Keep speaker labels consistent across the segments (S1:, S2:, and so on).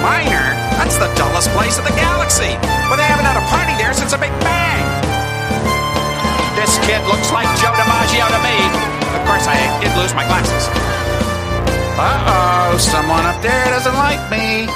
S1: Minor? That's the dullest place in the galaxy. But they haven't had a party there since the Big Bang. This kid looks like Joe DiMaggio to me. Of course, I did lose my glasses. Uh-oh, someone up there doesn't like me.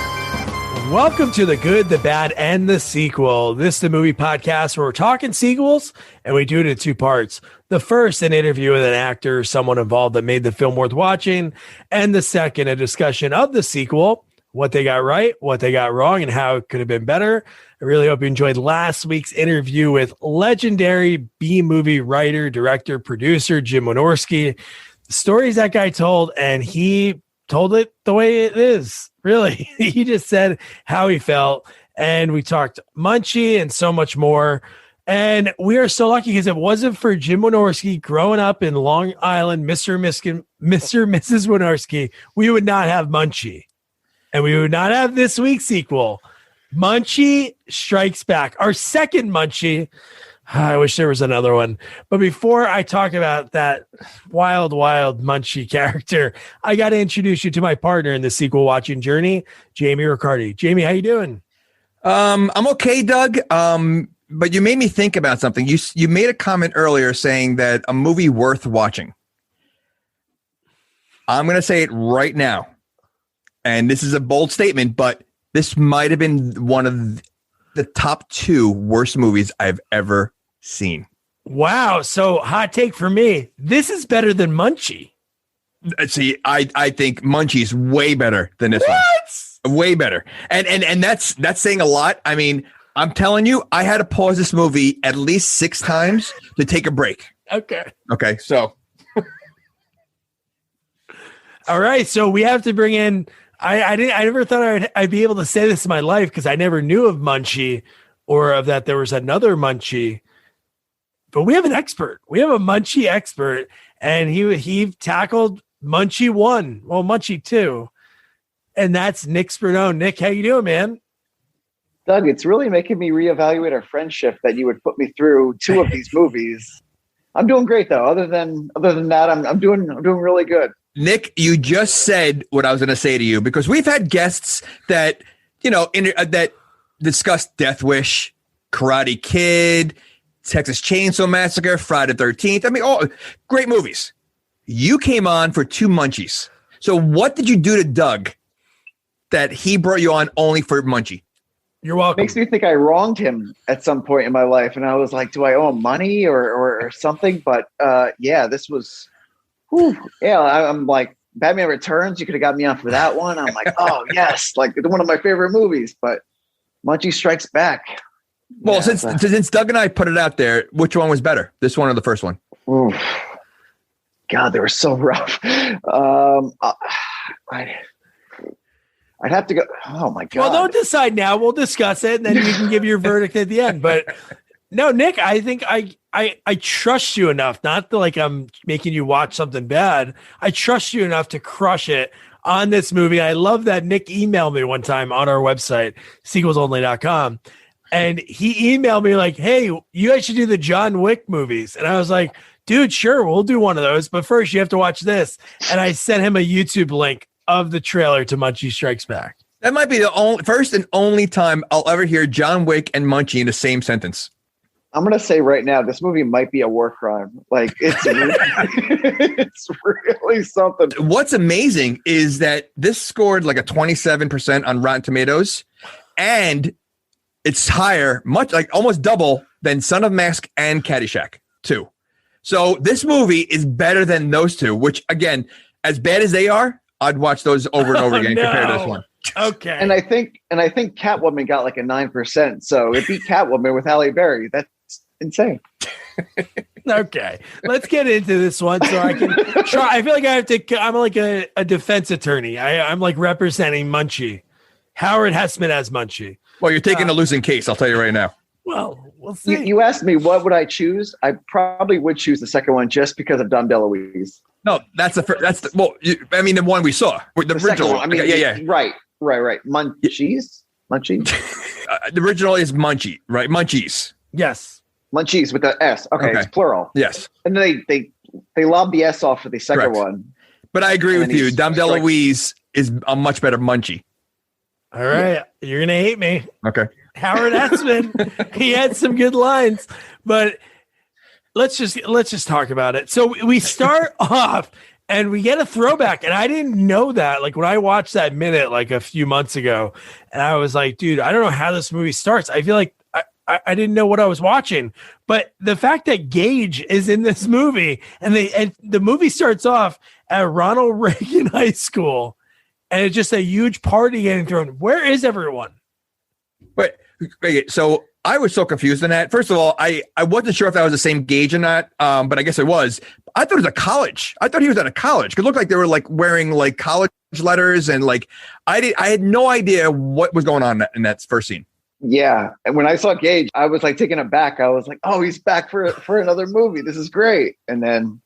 S2: Welcome to The Good, the Bad, and the Sequel. This is the movie podcast where we're talking sequels, and we do it in two parts. The first, an interview with an actor, someone involved that made the film worth watching. And the second, a discussion of the sequel, what they got right, what they got wrong, and how it could have been better. I really hope you enjoyed last week's interview with legendary B-movie writer, director, producer Jim Wynorski. The stories that guy told, and he told it the way it is. Really, he just said how he felt, and we talked Munchie and so much more. And we are so lucky because if it wasn't for Jim Wynorski growing up in Long Island, Mr. and Mrs. Wynorski, we would not have Munchie. And we would not have this week's sequel, Munchie Strikes Back, our second Munchie. I wish there was another one. But before I talk about that wild Munchie character, I got to introduce you to my partner in the sequel watching journey, Jamie Riccardi. Jamie, how you doing?
S3: I'm okay, Doug. But you made me think about something. You made a comment earlier saying that a movie worth watching. I'm going to say it right now. And this is a bold statement, but this might have been one of the top 2 worst movies I've ever seen.
S2: Wow. So hot take for me. This is better than Munchie.
S3: See, I think Munchie is way better than this one. Way better. And that's saying a lot. I mean, I'm telling you, I had to pause this movie at least 6 times to take a break.
S2: Okay.
S3: So.
S2: All right. So we have to bring in, I never thought I'd be able to say this in my life because I never knew of Munchie or of that there was another Munchie. But we have an expert. We have a Munchie expert, and he tackled Munchie 1, well, Munchie 2, and that's Nick Spernone. Nick, how you doing, man?
S4: Doug, it's really making me reevaluate our friendship that you would put me through 2 of these movies. I'm doing great though. Other than that, I'm doing really good.
S3: Nick, you just said what I was going to say to you, because we've had guests that, that discuss Death Wish, Karate Kid, Texas Chainsaw Massacre, Friday the 13th. I mean, all great movies. You came on for 2 Munchies. So what did you do to Doug that he brought you on only for Munchie?
S2: You're welcome.
S4: Makes me think I wronged him at some point in my life. And I was like, do I owe him money or something? But yeah, this was... Yeah, I'm like, Batman Returns, you could have got me on for that one. I'm like, oh, yes, like one of my favorite movies, but Munchie Strikes Back.
S3: Well, yeah, since Doug and I put it out there, which one was better, this one or the first one?
S4: Oof. God, they were so rough. I'd have to go, oh, my God.
S2: Well, don't decide now. We'll discuss it, and then you can give your verdict at the end. But no, Nick, I think I trust you enough, not that like I'm making you watch something bad. I trust you enough to crush it on this movie. I love that Nick emailed me one time on our website, sequelsonly.com. And he emailed me like, hey, you guys should do the John Wick movies. And I was like, dude, sure, we'll do one of those. But first you have to watch this. And I sent him a YouTube link of the trailer to Munchie Strikes Back.
S3: That might be the first and only time I'll ever hear John Wick and Munchie in the same sentence.
S4: I'm going to say right now, this movie might be a war crime. Like it's really something.
S3: What's amazing is that this scored like a 27% on Rotten Tomatoes, and it's higher, much like almost double than Son of Mask and Caddyshack 2. So this movie is better than those 2, which again, as bad as they are, I'd watch those over and over again compared to this one.
S2: Okay.
S4: And I think Catwoman got like a 9%. So it beat Catwoman with Halle Berry. That's insane.
S2: Okay. Let's get into this one so I can try. I feel like I have to, I'm like a defense attorney. I'm like representing Munchie. Howard Hessman as Munchie.
S3: Well, you're taking a losing case, I'll tell you right now.
S2: Well, we'll see.
S4: You asked me what would I choose? I probably would choose the second one just because of Dom DeLuise.
S3: No, the one we saw. The original.
S4: One, I mean,
S3: yeah.
S4: Right. Munchies? Munchie?
S3: The original is Munchie, right? Munchies.
S2: Yes.
S4: Munchies with the S. Okay, it's plural.
S3: Yes.
S4: And then they lobbed the S off for the second one.
S3: But I agree with you. Dom DeLuise is a much better Munchie.
S2: All right. You're going to hate me.
S3: Okay.
S2: Howard Hessman, he had some good lines, but let's just talk about it. So we start off and we get a throwback, and I didn't know that. Like when I watched that minute like a few months ago, and I was like, dude, I don't know how this movie starts. I feel like I didn't know what I was watching, but the fact that Gage is in this movie, and the movie starts off at Ronald Reagan High School, and it's just a huge party getting thrown. Where is everyone?
S3: Wait, so I was so confused in that. First of all, I wasn't sure if that was the same Gage or not, but I guess it was. I thought it was a college. I thought he was at a college. It looked like they were like wearing like college letters, and like I had no idea what was going on in that first scene.
S4: Yeah, and when I saw Gage, I was like taken aback. I was like, "Oh, he's back for another movie. This is great!" And then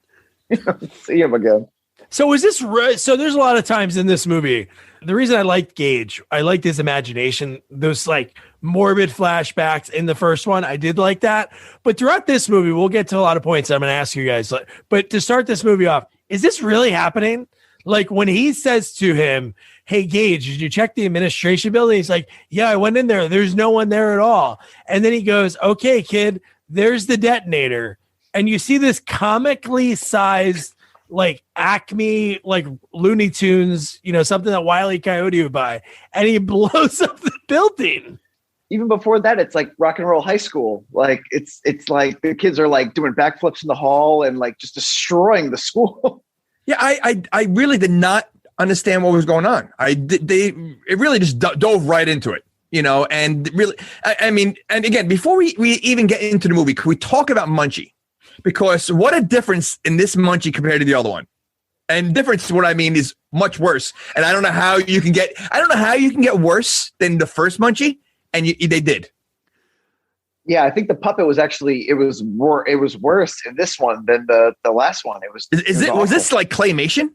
S4: see him again.
S2: So is this so? There's a lot of times in this movie. The reason I liked Gage, I liked his imagination. Those like morbid flashbacks in the first one, I did like that. But throughout this movie, we'll get to a lot of points I'm going to ask you guys. But to start this movie off, is this really happening? Like when he says to him, "Hey Gage, did you check the administration building?" He's like, "Yeah, I went in there. There's no one there at all." And then he goes, "Okay, kid, there's the detonator." And you see this comically sized like Acme, like Looney Tunes, something that Wile E. Coyote would buy, and he blows up the building.
S4: Even before that, it's like rock and roll high school. Like it's like the kids are like doing backflips in the hall and like just destroying the school.
S3: Yeah, I really did not understand what was going on. It really just dove right into it, and really, I mean, and again, before we even get into the movie, could we talk about Munchie? Because what a difference in this Munchie compared to the other one. And difference, what I mean, is much worse. And I don't know how you can get worse than the first Munchie, and they did.
S4: Yeah, I think the puppet was actually it was worse in this one than the last one. It was.
S3: Was this like claymation?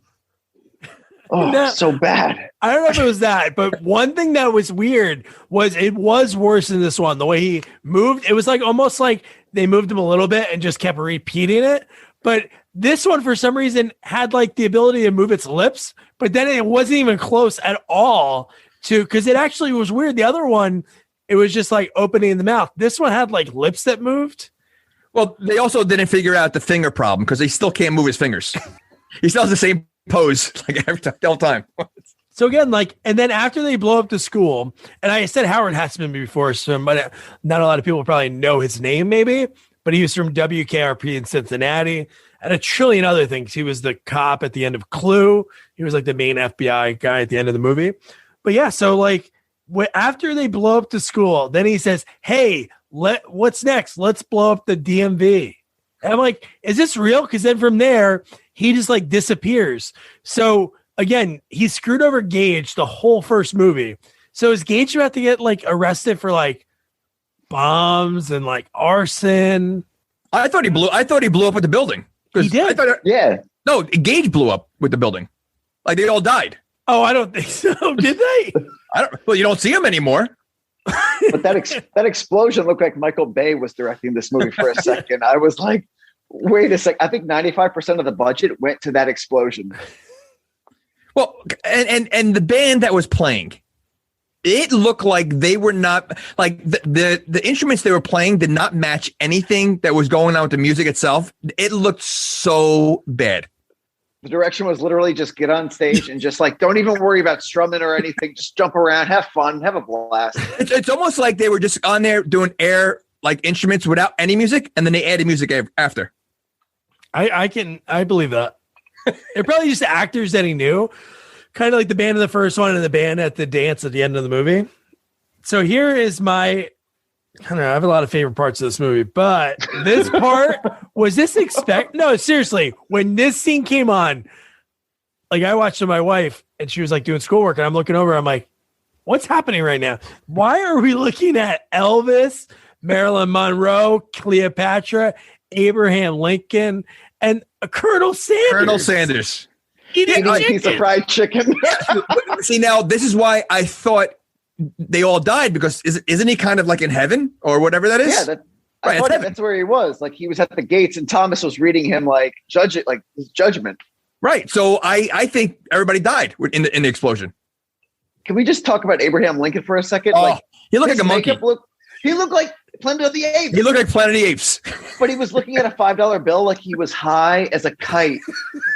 S4: Oh,
S2: No.
S4: So bad.
S2: I don't know if it was that, but one thing that was weird was it was worse in this one. The way he moved, it was like almost like they moved him a little bit and just kept repeating it. But this one, for some reason, had like the ability to move its lips, but then it wasn't even close at all because it actually was weird. The other one, it was just like opening the mouth. This one had like lips that moved.
S3: Well, they also didn't figure out the finger problem because they still can't move his fingers. He still has the same pose like every time.
S2: So again, and then after they blow up the school, and I said Howard Hessman before, but not a lot of people probably know his name maybe, but he was from WKRP in Cincinnati and a trillion other things. He was the cop at the end of Clue. He was like the main FBI guy at the end of the movie. But yeah, so after they blow up the school, then he says, "Hey, what's next? Let's blow up the DMV." And I'm like, is this real? Because then from there, he just like disappears. So again, he screwed over Gage the whole first movie. So is Gage about to get like arrested for like bombs and like arson?
S3: I thought he blew up with the building.
S2: He did?
S4: Yeah.
S3: No, Gage blew up with the building. Like they all died.
S2: Oh, I don't think so. Did they?
S3: Well, you don't see them anymore.
S4: But that explosion looked like Michael Bay was directing this movie for a second. I was like, wait a sec. I think 95% of the budget went to that explosion.
S3: Well, and the band that was playing, it looked like they were not like the instruments they were playing did not match anything that was going on with the music itself. It looked so bad.
S4: The direction was literally just get on stage and just like, don't even worry about strumming or anything. Just jump around, have fun, have a blast.
S3: It's almost like they were just on there doing air like instruments without any music, and then they added music after.
S2: I believe that. They're probably just actors that he knew, kind of like the band of the first one and the band at the dance at the end of the movie. So here is I have a lot of favorite parts of this movie, but this part was this no, seriously, when this scene came on, like I watched it with my wife and she was like doing schoolwork and I'm looking over, I'm like, what's happening right now? Why are we looking at Elvis, Marilyn Monroe, Cleopatra, Abraham Lincoln, and Colonel Sanders?
S3: Colonel Sanders.
S4: Eating a piece of fried chicken.
S3: See, now this is why I thought they all died, because isn't he kind of like in heaven or whatever that is?
S4: Yeah, I thought that's where he was. Like he was at the gates and Thomas was reading him like his judgment.
S3: Right. So I think everybody died in the explosion.
S4: Can we just talk about Abraham Lincoln for a second?
S3: Oh, he looked like
S4: his
S3: a monkey.
S4: He looked like Planet of the Apes.
S3: He looked like Planet of the Apes.
S4: But he was looking at a $5 bill like he was high as a kite.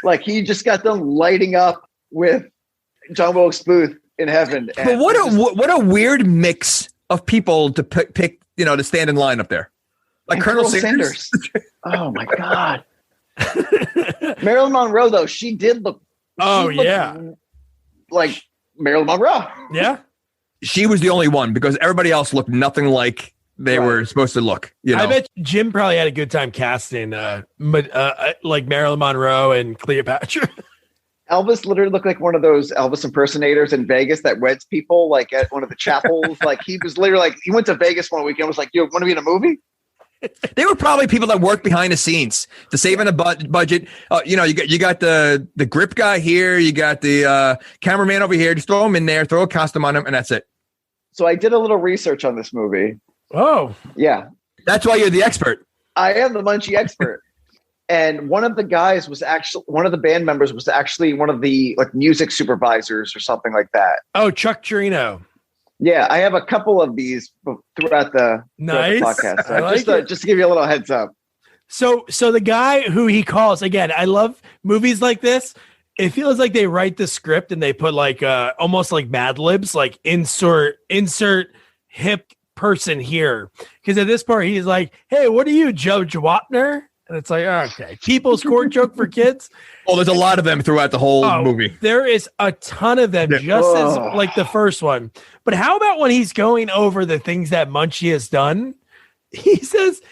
S4: Like he just got done lighting up with John Wilkes Booth in heaven.
S3: But what a weird mix of people to pick, to stand in line up there. Like Colonel Sanders.
S4: Oh my God. Marilyn Monroe, though, she did look. Like Marilyn Monroe.
S2: Yeah.
S3: She was the only one because everybody else looked nothing like they were supposed to look.
S2: I bet Jim probably had a good time casting like Marilyn Monroe and Cleopatra.
S4: Elvis literally looked like one of those Elvis impersonators in Vegas that weds people like at one of the chapels. Like he was literally like, he went to Vegas one weekend and was like, you want to be in a movie?
S3: They were probably people that worked behind the scenes to save on a budget. You got the grip guy here. You got the cameraman over here. Just throw him in there, throw a costume on him, and that's it.
S4: So I did a little research on this movie.
S2: Oh,
S4: yeah.
S3: That's why you're the expert.
S4: I am the Munchie expert. And one of the guys was actually, one of the band members was actually one of the like music supervisors or something like that.
S2: Oh, Chuck Torino.
S4: Yeah, I have a couple of these throughout the podcast. So just to give you a little heads up.
S2: So the guy who he calls, again, I love movies like this. It feels like they write the script and they put like almost like Mad Libs, like insert hip person here. Because at this part, he's like, hey, what are you, Judge Wapner? And it's like, okay, people's court joke for kids.
S3: Oh, there's a lot of them throughout the whole movie.
S2: There is a ton of them, just as like the first one. But how about when he's going over the things that Munchie has done? He says,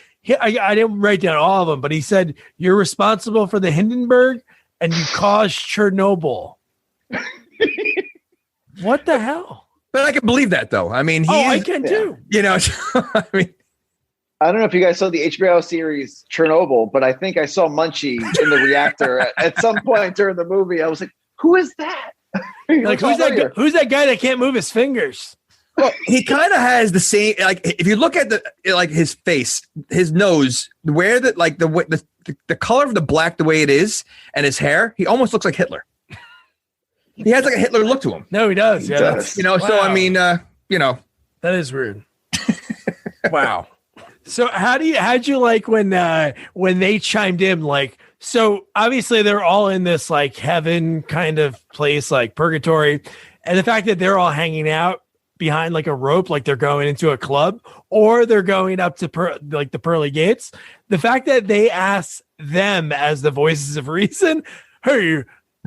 S2: I didn't write down all of them, but he said, you're responsible for the Hindenburg and you caused Chernobyl. What the hell?
S3: But I can believe that, though. I mean,
S2: I can too.
S3: I mean,
S4: I don't know if you guys saw the HBO series Chernobyl, but I think I saw Munchie in the reactor at some point during the movie. I was like, who is that?
S2: Like, who's that guy that can't move his fingers?
S3: Well, he kind of has the same, like, if you look at his face, his nose, where the color of the black, the way it is, and his hair, he almost looks like Hitler. He has like a Hitler look to him.
S2: No, he does. Yeah.
S4: Does.
S3: So I mean,
S2: that is rude. Wow. So how'd you like when they chimed in? Like, so obviously they're all in this like heaven kind of place, like purgatory, and the fact that they're all hanging out behind like a rope, like they're going into a club or they're going up to like the pearly gates. The fact that they ask them as the voices of reason, hey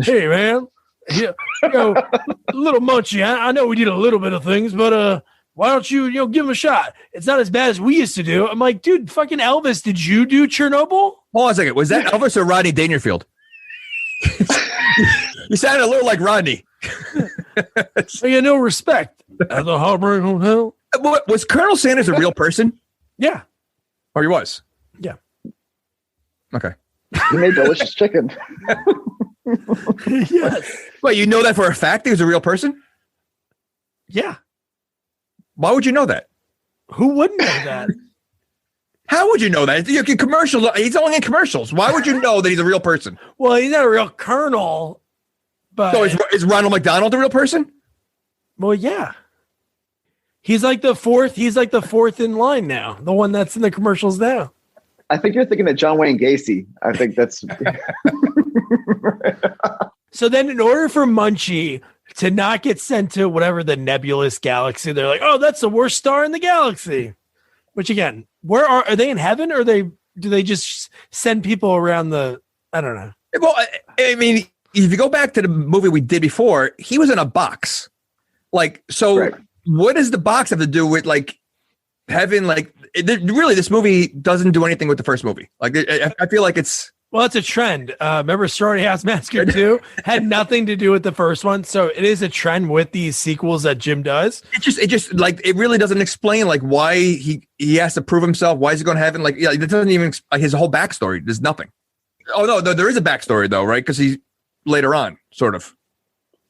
S2: man, little Munchie, I know we did a little bit of things, but why don't you give him a shot? It's not as bad as we used to do. I'm like, dude, fucking Elvis, did you do Chernobyl?
S3: Hold on a second. Was that Elvis or Rodney Dangerfield? You sounded a little like Rodney.
S2: No respect at the Heartbreak Hotel.
S3: Was Colonel Sanders a real person?
S2: Yeah.
S3: Or he was?
S2: Yeah.
S3: Okay.
S4: He made delicious chicken.
S2: Yes.
S3: Well, you know that for a fact he was a real person?
S2: Yeah.
S3: Why would you know that?
S2: Who wouldn't know that?
S3: How would you know that? You're in commercials. He's only in commercials. Why would you know that he's a real person?
S2: Well, he's not a real colonel, but
S3: so is Ronald McDonald a real person?
S2: Well, yeah. He's like the fourth in line now. The one that's in the commercials now.
S4: I think you're thinking of John Wayne Gacy. I think that's
S2: So then in order for Munchie to not get sent to whatever the nebulous galaxy, they're like, oh, that's the worst star in the galaxy. Which again, where are they in heaven or do they just send people around I don't know.
S3: Well, I mean, if you go back to the movie we did before, he was in a box. Like, so right. What does the box have to do with like heaven? Like really, this movie doesn't do anything with the first movie. Like, I feel like it's
S2: a trend. Remember Sorority House Massacre 2 had nothing to do with the first one. So it is a trend with these sequels that Jim does.
S3: It just like, it really doesn't explain like why he has to prove himself. Why is he going to heaven? Like, yeah, it doesn't even his whole backstory. There's nothing. Oh no, there is a backstory though, right? Because he's later on, sort of.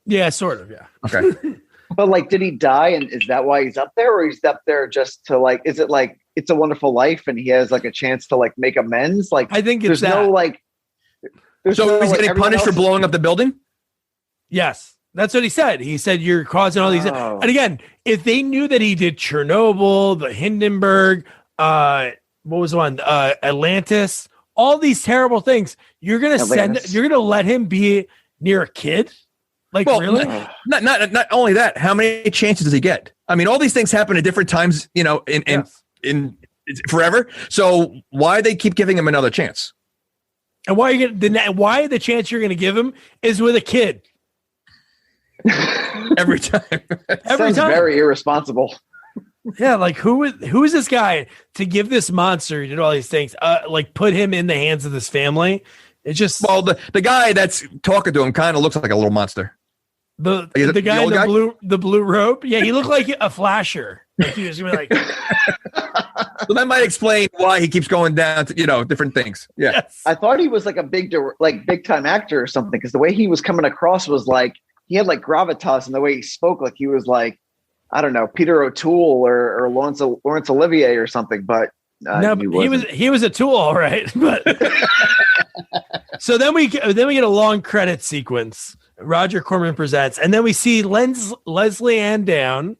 S2: Yeah, sort of. Yeah.
S3: Okay.
S4: But like, did he die? And is that why he's up there? Or he's up there just to like, is it like, It's a Wonderful Life and he has like a chance to like make amends? Like,
S2: I think
S4: there's no like,
S3: so he's getting punished for blowing up the building?
S2: Yes. That's what he said. He said, you're causing all these.
S4: Oh.
S2: And again, if they knew that he did Chernobyl, the Hindenburg, what was the one? Atlantis, all these terrible things, you're going to let him be near a kid? Like, well, really?
S3: Not only that, how many chances does he get? I mean, all these things happen at different times, you know, in forever. So why they keep giving him another chance?
S2: And why the chance you're going to give him is with a kid.
S3: Every time.
S4: Sounds very irresponsible.
S2: Yeah, like who is this guy to give this monster to do all these things? Like put him in the hands of this family. It's just
S3: the guy that's talking to him kind of looks like a little monster.
S2: The guy in the blue robe. Yeah, he looked like a flasher. Like he was gonna be like.
S3: So that might explain why he keeps going down to, you know, different things. Yeah,
S2: yes.
S4: I thought he was like a big time actor or something, because the way he was coming across was like he had like gravitas in the way he spoke, like he was like, I don't know, Peter O'Toole or Laurence Olivier or something. But
S2: no, he was a tool, all right. But so then we get a long credit sequence. Roger Corman presents, and then we see Leslie Ann Down.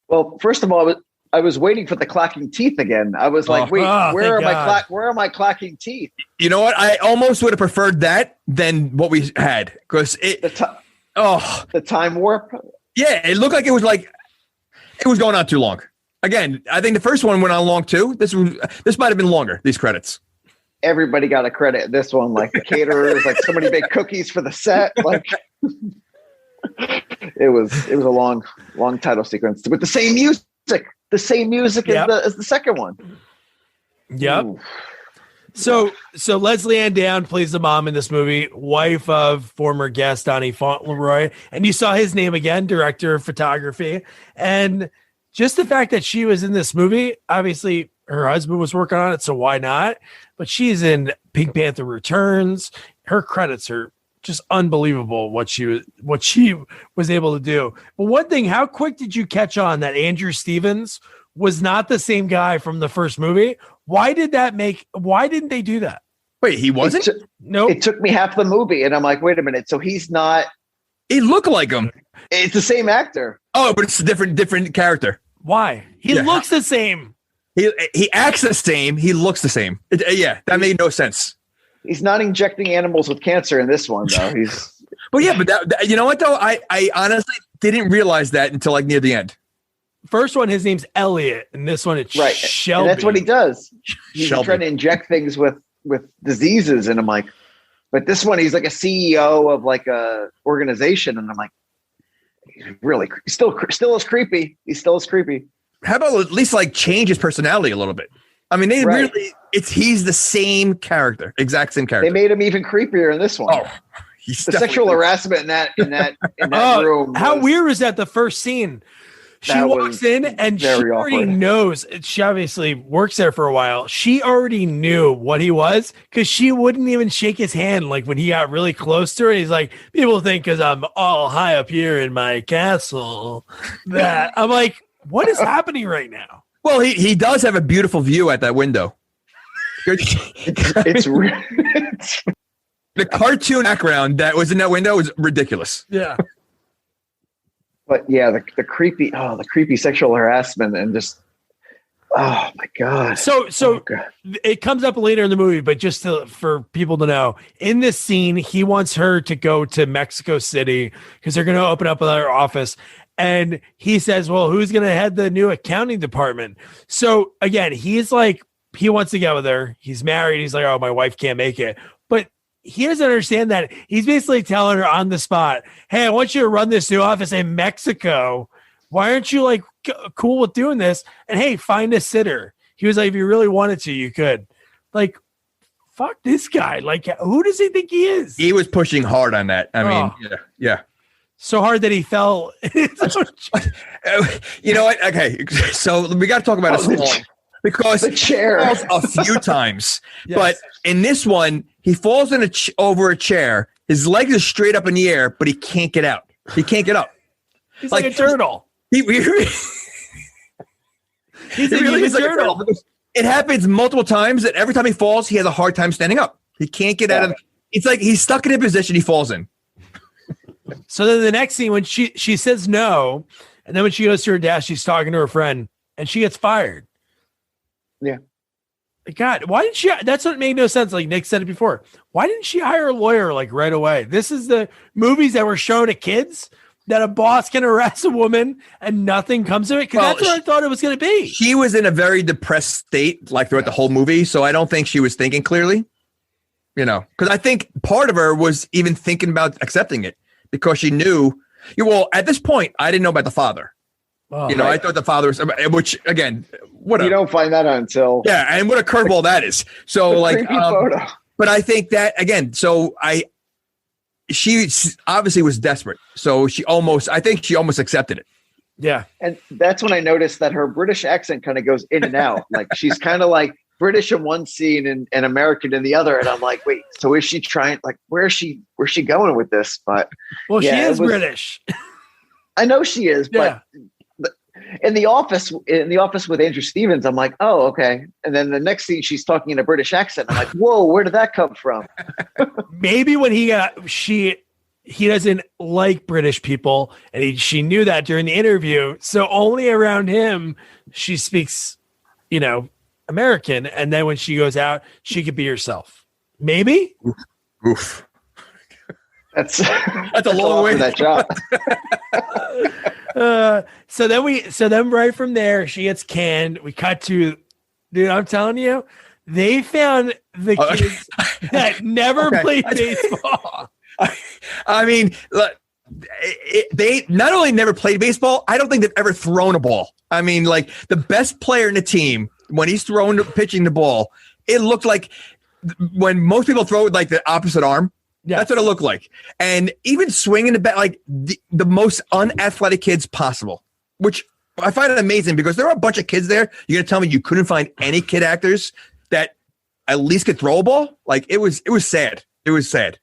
S4: Well, first of all, I was waiting for the clacking teeth again. I was like, wait, where are my clacking teeth?
S3: You know what? I almost would have preferred that than what we had, because the
S4: time warp.
S3: Yeah, it looked like it was going on too long. Again, I think the first one went on long too. This might have been longer. These credits.
S4: Everybody got a credit. This one, like the caterers, like somebody baked cookies for the set. Like it was a long title sequence with the same music. The same music as the second one.
S2: Yep. Ooh. So Leslie Ann Down plays the mom in this movie, wife of former guest Donnie Fauntleroy, and you saw his name again, director of photography. And just the fact that she was in this movie, obviously her husband was working on it, so why not? But she's in Pink Panther Returns. Her credits are just unbelievable what she was able to do. But one thing, how quick did you catch on that Andrew Stevens was not the same guy from the first movie? Why didn't they do that?
S3: Wait, he wasn't?
S2: No.
S4: It took me half the movie and I'm like, wait a minute. So he's not.
S3: He looked like him.
S4: It's the same actor.
S3: Oh, but it's a different character.
S2: Why? He looks the same.
S3: He acts the same. He looks the same. That made no sense.
S4: He's not injecting animals with cancer in this one, though.
S3: But you know what, though? I honestly didn't realize that until like near the end.
S2: First one, his name's Elliot, and this one it's Shelby.
S4: And that's what he does. He's trying to inject things with diseases, and I'm like, but this one, he's like a CEO of like a organization, and I'm like, he's really still is creepy. He's still as creepy.
S3: How about at least like change his personality a little bit? I mean, he's the same character, exact same character.
S4: They made him even creepier in this one. Oh, the sexual harassment in that room.
S2: How weird was that? The first scene, she walks in and she already knows. She obviously works there for a while. She already knew what he was because she wouldn't even shake his hand. Like when he got really close to her, he's like, people think because I'm all high up here in my castle that I'm like, what is happening right now?
S3: Well, he does have a beautiful view at that window.
S4: It's
S3: the cartoon background that was in that window was ridiculous.
S2: Yeah.
S4: But yeah, the creepy sexual harassment and just, oh my God.
S2: So it comes up later in the movie, but just for people to know, in this scene, he wants her to go to Mexico City because they're going to open up another office. And he says, well, who's going to head the new accounting department? So again, he's like, he wants to get with her. He's married. He's like, oh, my wife can't make it. But he doesn't understand that. He's basically telling her on the spot, hey, I want you to run this new office in Mexico. Why aren't you like cool with doing this? And hey, find a sitter. He was like, if you really wanted to, you could. Like, fuck this guy. Like, who does he think he is?
S3: He was pushing hard on that. I mean, yeah.
S2: So hard that he fell.
S3: You know what? Okay, so we got to talk about a song because
S4: the chair
S3: he falls a few times, but in this one, he falls over a chair. His legs are straight up in the air, but he can't get out. He can't get up.
S2: He's like a turtle.
S3: He's really is like a turtle. It happens multiple times, and every time he falls, he has a hard time standing up. He can't get out of. It's like he's stuck in a position he falls in.
S2: So then the next scene when she says no, and then when she goes to her desk, she's talking to her friend, and she gets fired.
S4: Yeah.
S2: God, why didn't she? That's what made no sense. Like Nick said it before. Why didn't she hire a lawyer like right away? This is the movies that were shown to kids that a boss can arrest a woman and nothing comes of it. Because that's what I thought it was going to be.
S3: She was in a very depressed state, like throughout the whole movie. So I don't think she was thinking clearly. Because I think part of her was even thinking about accepting it because she knew. Well, at this point, I didn't know about the father.
S2: Oh,
S3: I thought the father was, which again,
S4: you don't find that out until
S3: and what a curveball that is. So like, but I think that again, she obviously was desperate. So I think she almost accepted it.
S2: Yeah,
S4: and that's when I noticed that her British accent kind of goes in and out. Like she's kind of like British in one scene and American in the other, and I'm like, wait, so is she trying? Like, where's she going with this? But
S2: she is British.
S4: I know she is, but. In the office with Andrew Stevens, I'm like, oh, okay. And then the next scene, she's talking in a British accent. I'm like, whoa, where did that come from?
S2: Maybe when he doesn't like British people, and she knew that during the interview. So only around him she speaks, American. And then when she goes out, she could be herself. Maybe.
S3: Oof.
S4: That's
S3: a long way
S4: for that job.
S2: So then right from there, she gets canned. We cut to, dude, I'm telling you, they found the kids that never played baseball.
S3: I mean, look, they not only never played baseball, I don't think they've ever thrown a ball. I mean, like the best player in the team, when he's pitching the ball, it looked like when most people throw it like the opposite arm. Yeah. That's what it looked like. And even swinging the bat, like the most unathletic kids possible, which I find it amazing because there are a bunch of kids there. You're going to tell me you couldn't find any kid actors that at least could throw a ball? Like it was sad. It was sad.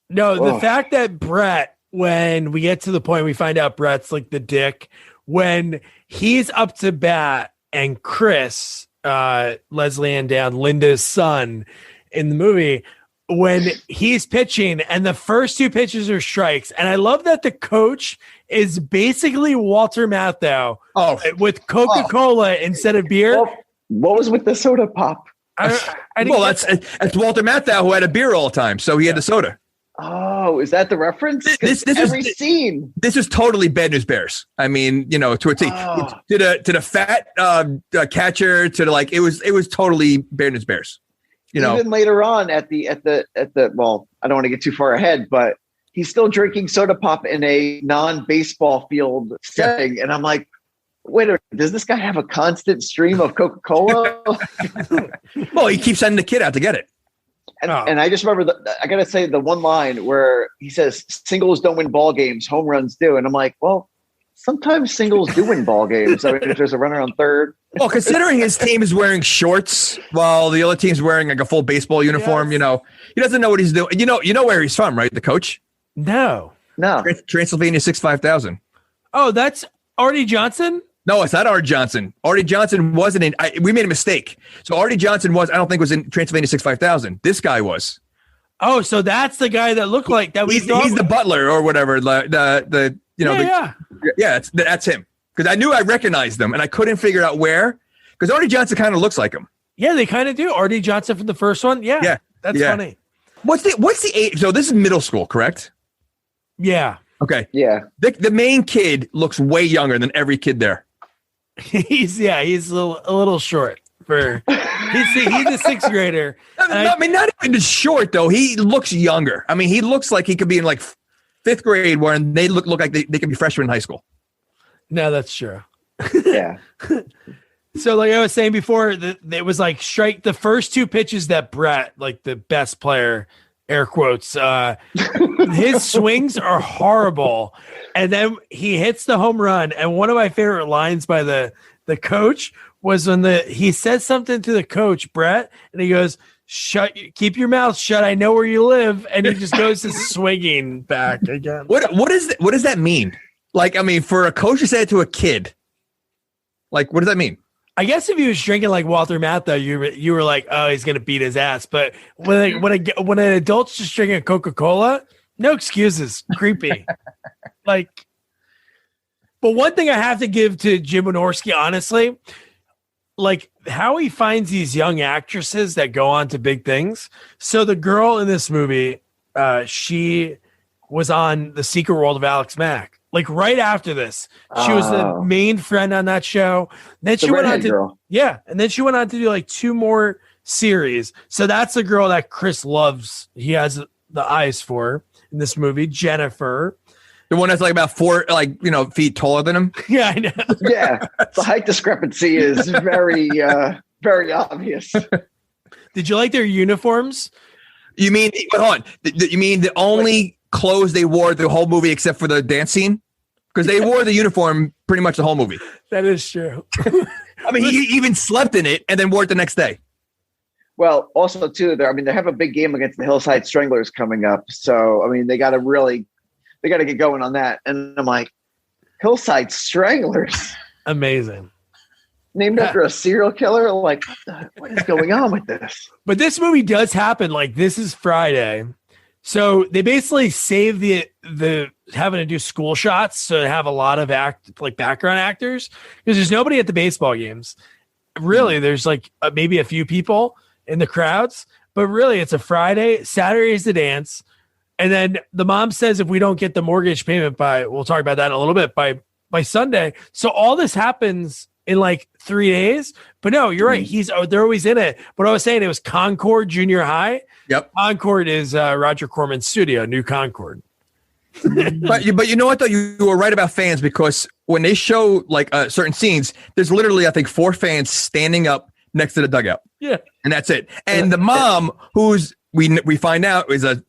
S2: No, the fact that Brett, when we get to the point, we find out Brett's like the dick when he's up to bat and Chris, Leslie Ann Down, Linda's son in the movie, when he's pitching and the first two pitches are strikes. And I love that the coach is basically Walter Matthau with Coca-Cola instead of beer.
S4: Well, what was with the soda pop?
S3: That's Walter Matthau who had a beer all the time. So he had the soda.
S4: Oh, is that the reference?
S3: This
S4: every scene.
S3: This is totally Bad News Bears. I mean, to a T. To the fat catcher, to the it was totally Bad News Bears.
S4: Even later on at the well, I don't want to get too far ahead, but he's still drinking soda pop in a non-baseball field setting. And I'm like, wait a minute, does this guy have a constant stream of Coca-Cola?
S3: Well, he keeps sending the kid out to get it.
S4: And I just remember I got to say the one line where he says singles don't win ball games, home runs do. And I'm like, well, sometimes singles do win ball games. I mean, if there's a runner on third.
S3: Well, considering his team is wearing shorts while the other team's wearing like a full baseball uniform, he doesn't know what he's doing. You know where he's from, right? The coach?
S2: No.
S3: Transylvania 65000.
S2: Oh, that's Artie Johnson?
S3: No, it's not Artie Johnson. Artie Johnson wasn't in. We made a mistake. So Artie Johnson I don't think was in Transylvania 65000. This guy was.
S2: Oh, so that's the guy that looked like that.
S3: He's the butler or whatever. That's him. Because I knew I recognized them and I couldn't figure out where. Because Artie Johnson kind of looks like him.
S2: Yeah, they kind of do. Artie Johnson from the first one. Yeah. That's funny.
S3: What's the age? So this is middle school, correct?
S2: Yeah.
S3: Okay.
S4: Yeah.
S3: The main kid looks way younger than every kid there.
S2: He's a little short for he's a sixth grader.
S3: I mean, not even just short though. He looks younger. I mean, he looks like he could be in like fifth grade, where they look like they could be freshmen in high school.
S2: No, that's true.
S4: Yeah.
S2: So, like I was saying before, it was like strike the first two pitches that Brett, like the best player, air quotes, his swings are horrible. And then he hits the home run. And one of my favorite lines by the coach was when he says something to the coach, Brett, and he goes, keep your mouth shut. I know where you live. And he just goes to swinging back again.
S3: What does that mean? Like, I mean, for a coach to say it to a kid, like, what does that mean?
S2: I guess if he was drinking like Walter Matthau, you were like, oh, he's gonna beat his ass. But when an adult's just drinking Coca-Cola, No excuses. Creepy. Like, but one thing I have to give to Jim Wynorski, honestly, like how he finds these young actresses that go on to big things. So the girl in this movie, she was on The Secret World of Alex Mack. Like right after this, she was the main friend on that show. Then she went on to and then she went on to do like 2 more series. So that's the girl that Chris loves. He has the eyes for in this movie, Jennifer.
S3: The one that's like about 4 feet taller than him.
S2: Yeah, I know.
S4: Yeah, the height discrepancy is very very obvious.
S2: Did you like their uniforms?
S3: You mean hold on? You mean the only clothes they wore the whole movie except for the dance scene? Because they wore the uniform pretty much the whole movie.
S2: That is true.
S3: I mean, he even slept in it and then wore it the next day.
S4: Well, also too, they have a big game against the Hillside Stranglers coming up. So I mean, they got to get going on that. And I'm like, Hillside Stranglers,
S2: amazing,
S4: named after a serial killer. Like, what is going on with this?
S2: But this movie does happen. Like, this is Friday. So they basically save the having to do school shots, so they have a lot of background actors, because there's nobody at the baseball games. Really, there's like maybe a few people in the crowds, but really it's a Friday. Saturday is the dance, and then the mom says if we don't get the mortgage payment we'll talk about that in a little bit, by Sunday. So all this happens in like 3 days. But no, you're right. They're always in it. But I was saying it was Concord Junior High.
S3: Yep.
S2: Concord is Roger Corman's studio, New Concord.
S3: but you know what though, you were right about fans, because when they show like certain scenes, there's literally I think 4 fans standing up next to the dugout.
S2: Yeah,
S3: and that's it. And the mom, who's we find out is a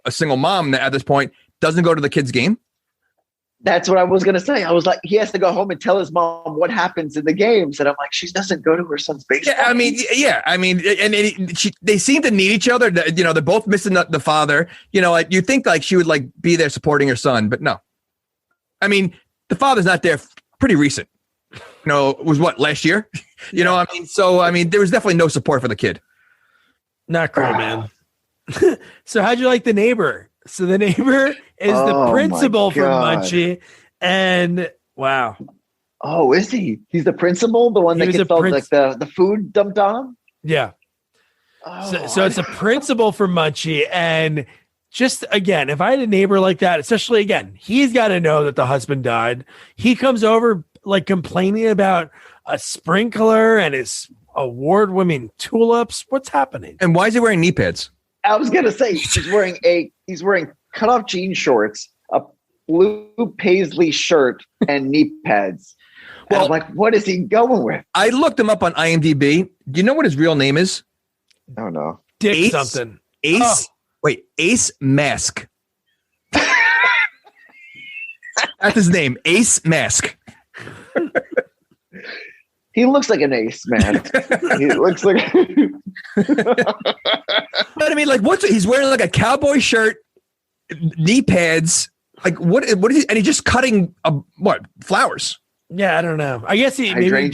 S3: single mom at this point, doesn't go to the kids' game.
S4: That's what I was going to say. I was like, he has to go home and tell his mom what happens in the games. And I'm like, she doesn't go to her son's baseball. They seem to need each other. They're both missing the father. You think like she would like be there supporting her son, but no. I mean, the father's not there. Pretty recent. It was what, last year? So there was definitely no support for the kid.
S2: Not cool, man. So how'd you like the neighbor? So the neighbor is the principal from Munchie, and wow.
S4: Oh, is he? He's the principal, the one that gets all like the food dumped on him?
S2: Yeah.
S4: Oh.
S2: So it's a principal from Munchie, and just again, if I had a neighbor like that, especially again, he's got to know that the husband died. He comes over like complaining about a sprinkler and his award-winning tulips. What's happening?
S3: And why is he wearing knee pads?
S4: I was gonna say he's wearing cutoff jean shorts, a blue paisley shirt, and knee pads. Well, I'm like, what is he going with?
S3: I looked him up on IMDb. Do you know what his real name is?
S4: Oh no,
S2: Dick
S3: Ace,
S2: something.
S3: Ace.
S2: Oh.
S3: Wait, Ace Mask. That's his name, Ace Mask.
S4: He looks like an ace, man. He looks like.
S3: But I mean, like, he's wearing like a cowboy shirt, knee pads. Like, what is he? And he's just cutting flowers.
S2: Yeah, I don't know. I guess he maybe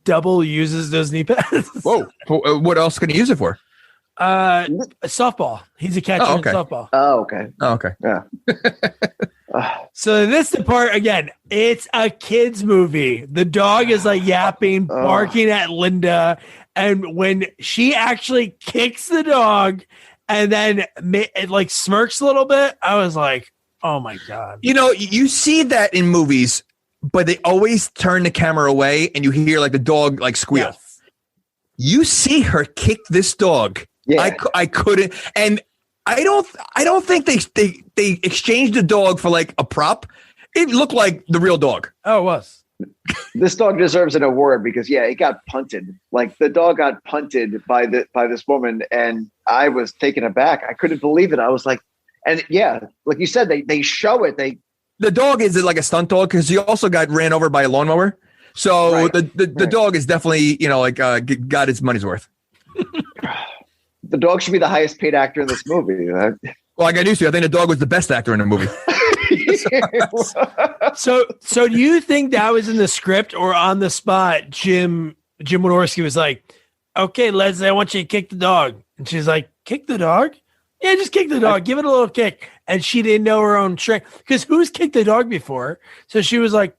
S2: double uses those knee pads.
S3: Whoa! What else can he use it for?
S2: Softball. He's a catcher in softball.
S4: Oh, okay.
S3: Yeah.
S2: So this the part again. It's a kids movie. The dog is like yapping, barking at Linda, and when she actually kicks the dog, and then it like smirks a little bit, I was like, "Oh my god!"
S3: You see that in movies, but they always turn the camera away, and you hear like the dog like squeal. Yes. You see her kick this dog. Yeah. I couldn't, and I don't think they exchanged the dog for like a prop. It looked like the real dog.
S2: Oh, it was.
S4: This dog deserves an award because it got punted. Like the dog got punted by this woman, and I was taken aback. I couldn't believe it. I was like, and yeah, like you said, they show it.
S3: The dog is like a stunt dog because he also got ran over by a lawnmower. So right. the dog is definitely got his money's worth.
S4: The dog should be the highest paid actor in this movie.
S3: Well, I got news for you. I think the dog was the best actor in the movie.
S2: So do you think that was in the script or on the spot? Jim Wynorski was like, "Okay, Leslie, I want you to kick the dog," and she's like, "Kick the dog? Yeah, just kick the dog. Give it a little kick. And she didn't know her own strength. Because who's kicked the dog before? So she was like,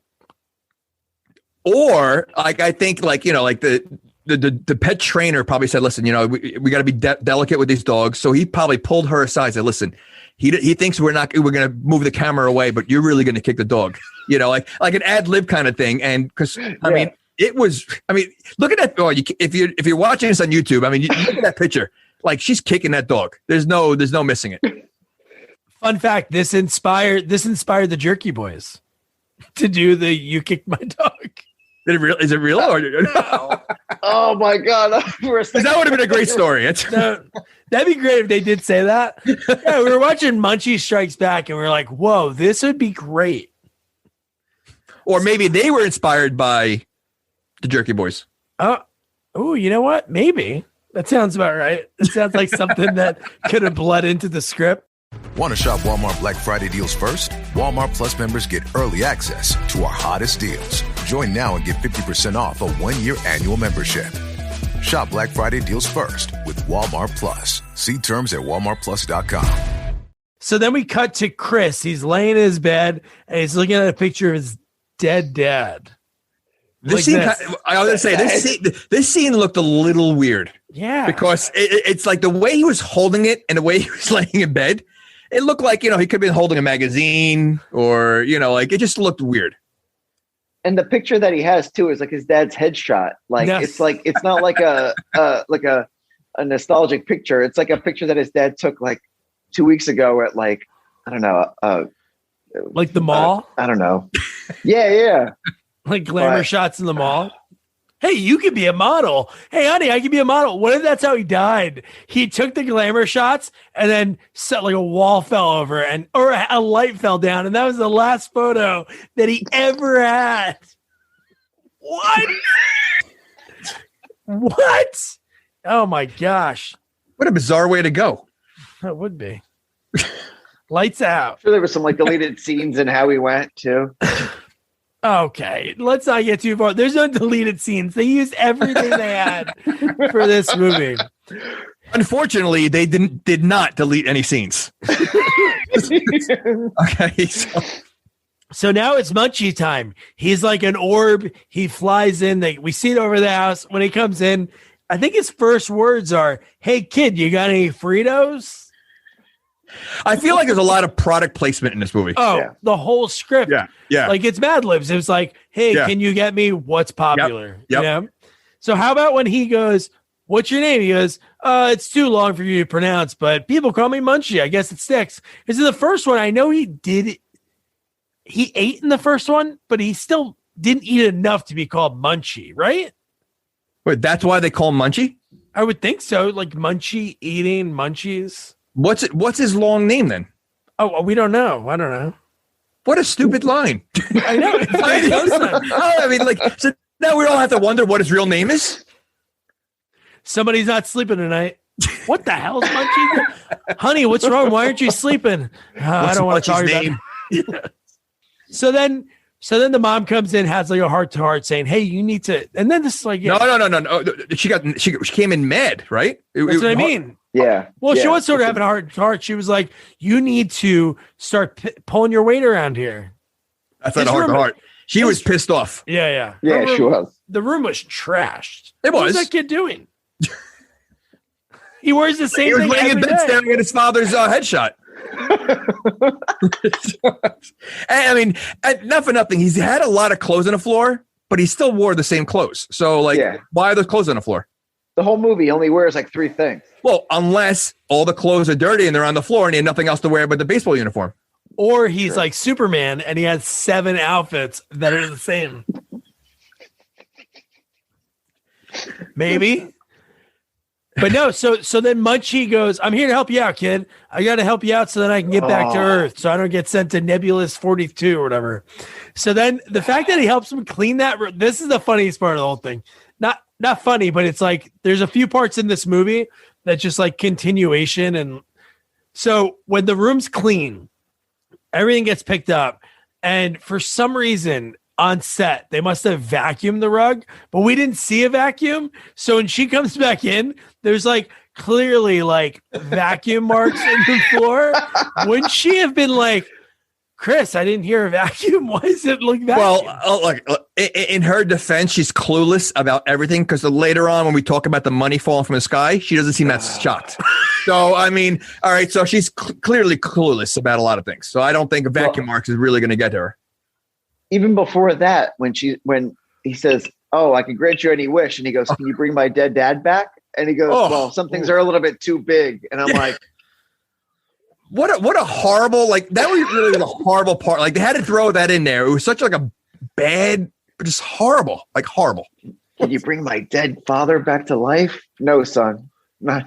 S3: or like, I think like, like the pet trainer probably said, listen, we got to be delicate with these dogs. So he probably pulled her aside and said, listen, he thinks we're going to move the camera away, but you're really going to kick the dog, like an ad lib kind of thing. And because I mean, look at that. If you're watching this on YouTube, you look at that picture, like she's kicking that dog. There's no missing it.
S2: Fun fact. This inspired the Jerky Boys to do the "You Kicked My Dog."
S3: Is it real? Or no?
S4: Oh my God.
S3: That would have been a great story.
S2: That'd be great if they did say that. Yeah, we were watching Munchie Strikes Back and we were like, whoa, this would be great.
S3: Or maybe they were inspired by the Jerky Boys.
S2: Oh, you know what? Maybe. That sounds about right. It sounds like something that could have bled into the script.
S5: Want to shop Walmart Black Friday deals first? Walmart Plus members get early access to our hottest deals. Join now and get 50% off a 1-year annual membership. Shop Black Friday deals first with Walmart Plus. See terms at walmartplus.com.
S2: So then we cut to Chris. He's laying in his bed and he's looking at a picture of his dead dad.
S3: This scene, I was going to say, this scene looked a little weird.
S2: Yeah.
S3: Because it's like the way he was holding it and the way he was laying in bed, it looked like, he could have been holding a magazine or, like it just looked weird.
S4: And the picture that he has too is like his dad's headshot. Like it's not like a nostalgic picture. It's like a picture that his dad took like 2 weeks ago at like, I don't know,
S2: like the mall.
S4: I don't know. Yeah.
S2: Like glamour shots in the mall. Hey, you could be a model. Hey, honey, I could be a model. What if that's how he died? He took the glamour shots and then like a wall fell over or a light fell down. And that was the last photo that he ever had. What? What? Oh my gosh.
S3: What a bizarre way to go.
S2: That would be. Lights out.
S4: I'm sure there was some like deleted scenes in how he went too.
S2: Okay, let's not get too far. There's no deleted scenes. They used everything they had for this movie.
S3: Unfortunately, they did not delete any scenes. Okay.
S2: So now it's Munchie time. He's like an orb. He flies in. We see it over the house. When he comes in, I think his first words are, "Hey, kid, you got any Fritos?"
S3: I feel like there's a lot of product placement in this movie.
S2: Oh, yeah. The whole script.
S3: Yeah.
S2: Like it's Mad Libs. It was like, hey, can you get me what's popular?
S3: Yep.
S2: So how about when he goes, what's your name? He goes, it's too long for you to pronounce, but people call me Munchie. I guess it sticks. This is the first one. I know he did. He ate in the first one, but he still didn't eat enough to be called Munchie, right?
S3: Wait, that's why they call him Munchie?
S2: I would think so. Like Munchie eating munchies.
S3: What's his long name then?
S2: Oh, we don't know. I don't know.
S3: What a stupid line.
S2: I know.
S3: So now we all have to wonder what his real name is.
S2: Somebody's not sleeping tonight. What the hell is Munchie? Honey, what's wrong? Why aren't you sleeping? I don't want to talk about it. So then the mom comes in, has like a heart to heart saying, hey, you need to, and then this is like,
S3: no. She came in mad, right?
S2: That's what I mean.
S4: Yeah.
S2: Well, she was sort of having a heart to heart. She was like, you need to start pulling your weight around here.
S3: That's not a heart to heart. She was pissed off.
S2: Yeah.
S4: Yeah, she was.
S2: The room was trashed.
S3: It was.
S2: What was that kid doing? He wears the same thing
S3: He was laying in bed staring at his father's headshot. I mean, not for nothing. He's had a lot of clothes on the floor, but he still wore the same clothes. So, why are those clothes on the floor?
S4: The whole movie only wears like 3 things.
S3: Well, unless all the clothes are dirty and they're on the floor and he had nothing else to wear but the baseball uniform.
S2: Or he's like Superman and he has 7 outfits that are the same. Maybe. But no, so then Munchie goes, I'm here to help you out, kid. I got to help you out so that I can get back to Earth so I don't get sent to Nebulous 42 or whatever. So then the fact that he helps him clean that, this is the funniest part of the whole thing. Not funny, but it's like there's a few parts in this movie that just like continuation. And so when the room's clean, everything gets picked up. And for some reason on set, they must have vacuumed the rug, but we didn't see a vacuum. So when she comes back in, there's like clearly like vacuum marks in the floor, wouldn't she have been like, Chris, I didn't hear a vacuum. Why does it look vacuum?
S3: Well, in her defense, she's clueless about everything because later on, when we talk about the money falling from the sky, she doesn't seem that shocked. So, I mean, all right. So she's clearly clueless about a lot of things. So I don't think a vacuum marks is really going to get to her.
S4: Even before that, when he says, "Oh, I can grant you any wish," and he goes, "Can you bring my dead dad back?" And he goes, "Well, some things are a little bit too big," and I'm like.
S3: What a horrible, like, that was really the horrible part. Like, they had to throw that in there. It was such like a bad, just horrible, like horrible.
S4: Can you bring my dead father back to life? No, son.
S3: I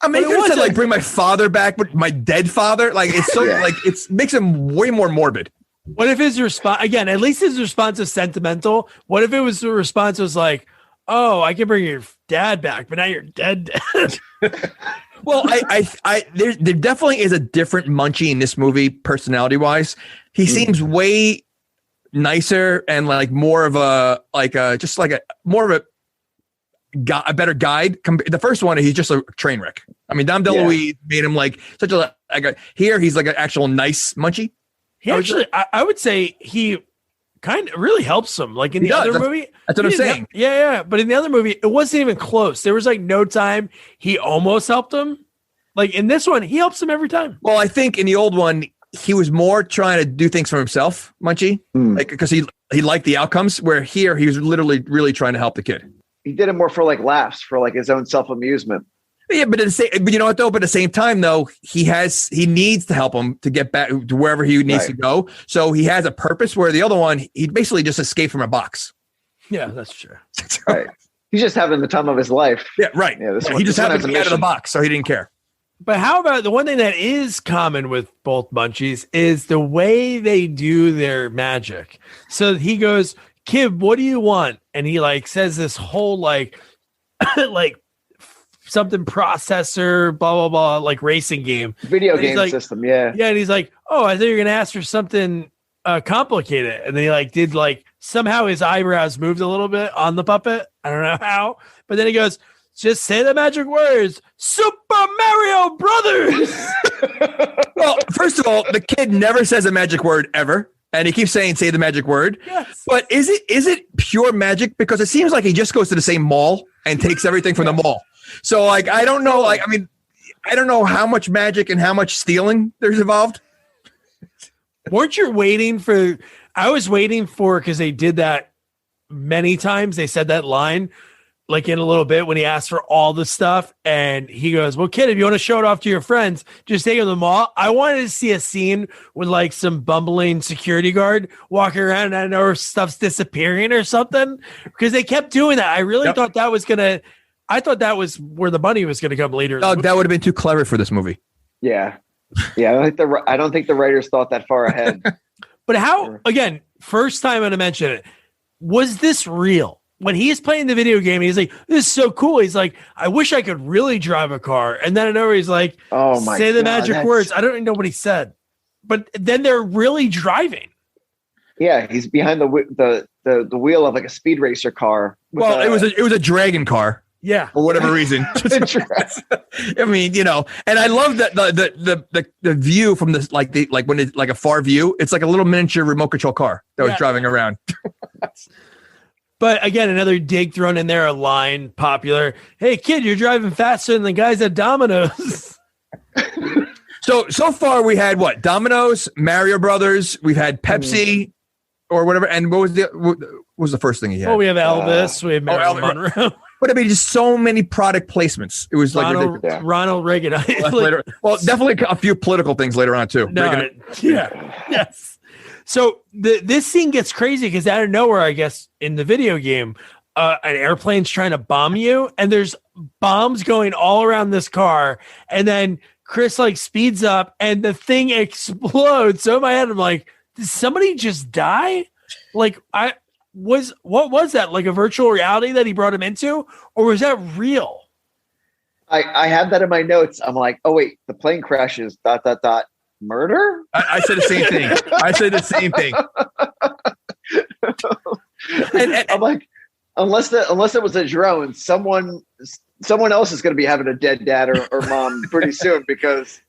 S3: mean, you could have said, like, bring my father back, but my dead father, like, it's so, like, it makes him way more morbid.
S2: What if his response, again, at least his response is sentimental. What if the response was like, oh, I can bring your dad back, but now you're dead.
S3: Well, there definitely is a different Munchie in this movie, personality wise. He seems way nicer and like more of a better guide. The first one, he's just a train wreck. I mean, Dom DeLuise made him like such a here. He's like an actual nice Munchie.
S2: He actually, I would say he kind of really helps him. Like in the other movie,
S3: that's what I'm saying.
S2: Yeah. But in the other movie, it wasn't even close. There was like no time. He almost helped him. Like in this one, he helps him every time.
S3: Well, I think in the old one, he was more trying to do things for himself, Munchie, like because he liked the outcomes. Where here, he was literally really trying to help the kid.
S4: He did it more for like laughs, for like his own self amusement.
S3: Yeah, but you know what though? But at the same time, though, he needs to help him to get back to wherever he needs to go. So he has a purpose. Where the other one, he basically just escaped from a box.
S2: Yeah, that's true.
S4: Right. He's just having the time of his life.
S3: Yeah, right. Yeah, he just happened to be out of the box, so he didn't care.
S2: But how about the one thing that is common with both Munchies is the way they do their magic. So he goes, "Kid, what do you want?" And he like says this whole like like something processor, blah blah blah, like racing game,
S4: video game system. Yeah.
S2: And he's like, "Oh, I thought you were gonna ask for something complicated." And then he like did like somehow his eyebrows moved a little bit on the puppet. I don't know how, but then he goes, "Just say the magic words, Super Mario Brothers."
S3: Well, first of all, the kid never says a magic word ever. And he keeps saying, say the magic word.
S2: Yes.
S3: But is it pure magic? Because it seems like he just goes to the same mall and takes everything from the mall. So like, I don't know. Like, I mean, I don't know how much magic and how much stealing there's involved.
S2: Weren't you waiting for, I was waiting for, because they did that many times. They said that line like in a little bit when he asked for all the stuff, and he goes, "Well, kid, if you want to show it off to your friends, just take them to the mall." I wanted to see a scene with like some bumbling security guard walking around and I know stuff's disappearing or something, because they kept doing that. I really thought that was I thought that was where the money was gonna come later.
S3: Oh, that would have been too clever for this movie.
S4: Yeah. I don't think the writers thought that far ahead.
S2: But how, again, first time I'm gonna mention it, was this real? When he's playing the video game, he's like, "This is so cool." He's like, "I wish I could really drive a car." And then I know he's like, "Oh my, say the magic words." I don't even know what he said, but then they're really driving.
S4: Yeah, he's behind the wheel of like a speed racer car.
S3: Well, it was a dragon car.
S2: Yeah,
S3: for whatever reason. I mean, you know, and I love that the view from this, like when it's like a far view, it's like a little miniature remote control car that was driving around.
S2: But again, another dig thrown in there, a line popular. "Hey kid, you're driving faster than the guys at Domino's."
S3: So far we had what? Domino's, Mario Brothers, we've had Pepsi or whatever. And what was the first thing he had?
S2: Oh, we have Elvis, we have Marilyn Monroe.
S3: But I mean, just so many product placements. It was like
S2: Ronald Reagan.
S3: Well, definitely a few political things later on too.
S2: No, yes. So this scene gets crazy because out of nowhere, I guess, in the video game, an airplane's trying to bomb you, and there's bombs going all around this car, and then Chris like speeds up, and the thing explodes. So in my head, I'm like, did somebody just die? Like, what was that? Like a virtual reality that he brought him into, or was that real?
S4: I had that in my notes. I'm like, oh wait, the plane crashes. ... Murder?
S3: I said the same thing.
S4: And I'm like, unless it was a drone, someone someone else is going to be having a dead dad or mom pretty soon because,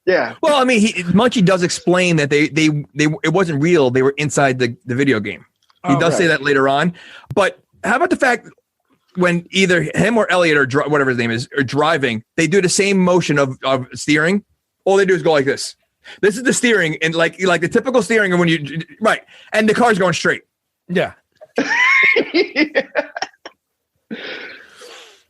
S4: yeah.
S3: Well, I mean, Munchie does explain that they it wasn't real. They were inside the video game. He does say that later on. But how about the fact when either him or Elliot or whatever his name is are driving, they do the same motion of steering. All they do is go like this. This is the steering, and like the typical steering when you right, and the car's going straight.
S2: Yeah.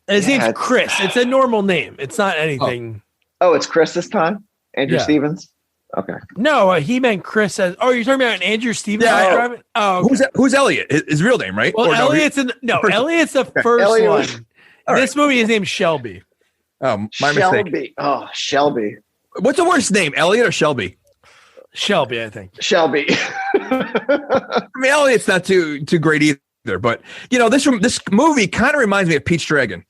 S2: And his name's Chris. It's a normal name. It's not anything.
S4: Oh, it's Chris this time? Andrew Stevens? Okay.
S2: No, he meant Chris as. Oh, you're talking about an Andrew Stevens?
S3: Yeah.
S2: Oh, okay.
S3: Who's Elliot? His real name, right?
S2: Well,
S3: or
S2: Elliot's Elliot's the first
S4: Elliot
S2: one.
S4: was,
S2: this movie, his name's Shelby.
S3: Oh, my
S4: Shelby.
S3: mistake.
S4: Oh, Shelby.
S3: What's the worst name, Elliot or Shelby?
S2: Shelby, I think.
S4: Shelby.
S3: I mean, Elliot's not too great either, but this movie kind of reminds me of Pete's Dragon.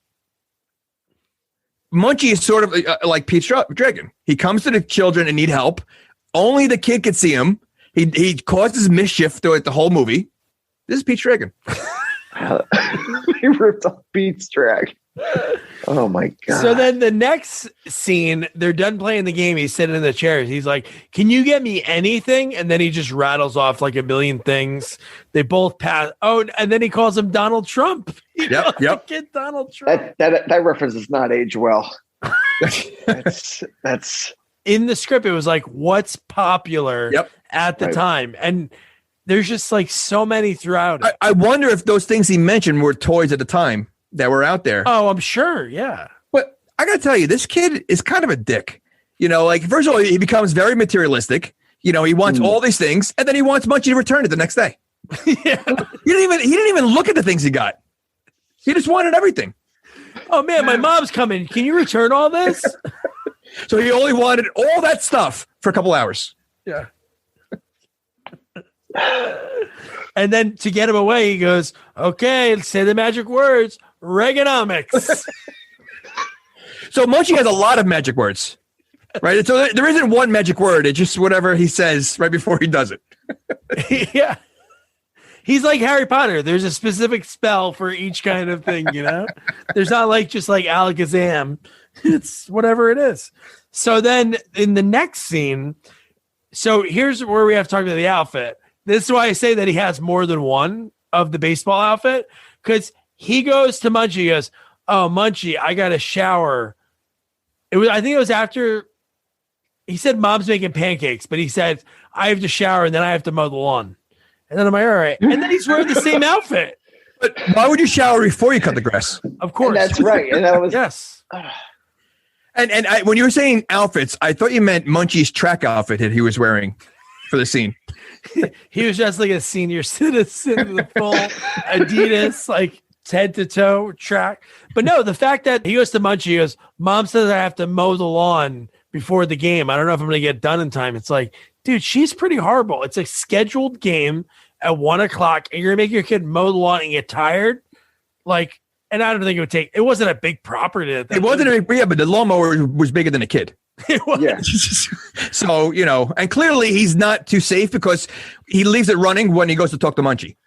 S3: Munchie is sort of like Pete's Dragon. He comes to the children and need help. Only the kid can see him. He causes mischief throughout the whole movie. This is Pete's Dragon.
S4: He ripped off Pete's Dragon. Oh my god!
S2: So then the next scene, they're done playing the game. He's sitting in the chairs. He's like, "Can you get me anything?" And then he just rattles off like a million things. They both pass. Oh, and then he calls him Donald Trump.
S3: Yep.
S2: Kid Donald Trump.
S4: That reference does not age well. that's
S2: in the script. It was like, "What's popular at the time?" And there's just like so many throughout it.
S3: I wonder if those things he mentioned were toys at the time that were out there.
S2: Oh, I'm sure. Yeah.
S3: But I got to tell you, this kid is kind of a dick. Like, first of all, he becomes very materialistic. He wants all these things, and then he wants Munchie to return it the next day.
S2: Yeah.
S3: He didn't even look at the things he got. He just wanted everything.
S2: Oh man, my mom's coming. Can you return all this?
S3: So he only wanted all that stuff for a couple hours.
S2: Yeah. And then to get him away, he goes, "Okay, say the magic words, Reaganomics."
S3: So Munchie has a lot of magic words, right? So there isn't one magic word. It's just whatever he says right before he does it.
S2: Yeah. He's like Harry Potter. There's a specific spell for each kind of thing, There's not like just like Alakazam. It's whatever it is. So then in the next scene, so here's where we have to talk about the outfit. This is why I say that he has more than one of the baseball outfit, because he goes to Munchie. He goes, "Oh, Munchie, I got to shower." I think it was after he said mom's making pancakes, but he said, "I have to shower and then I have to mow the lawn." And then I'm like, all right. And then he's wearing the same outfit.
S3: But why would you shower before you cut the grass?
S2: Of course.
S4: And that's right. And that was
S2: yes.
S3: And when you were saying outfits, I thought you meant Munchie's track outfit that he was wearing for the scene.
S2: He was just like a senior citizen in the full Adidas, like head to toe track. But no, the fact that he goes to Munchie, he goes, "Mom says I have to mow the lawn before the game. I don't know if I'm going to get done in time." It's like, dude, she's pretty horrible. It's a scheduled game at 1:00, and you're going to make your kid mow the lawn and get tired. Like, and I don't think it wasn't a big property.
S3: It wasn't a big, but the lawnmower was bigger than a kid.
S4: Yeah.
S3: So, and clearly he's not too safe because he leaves it running when he goes to talk to Munchie.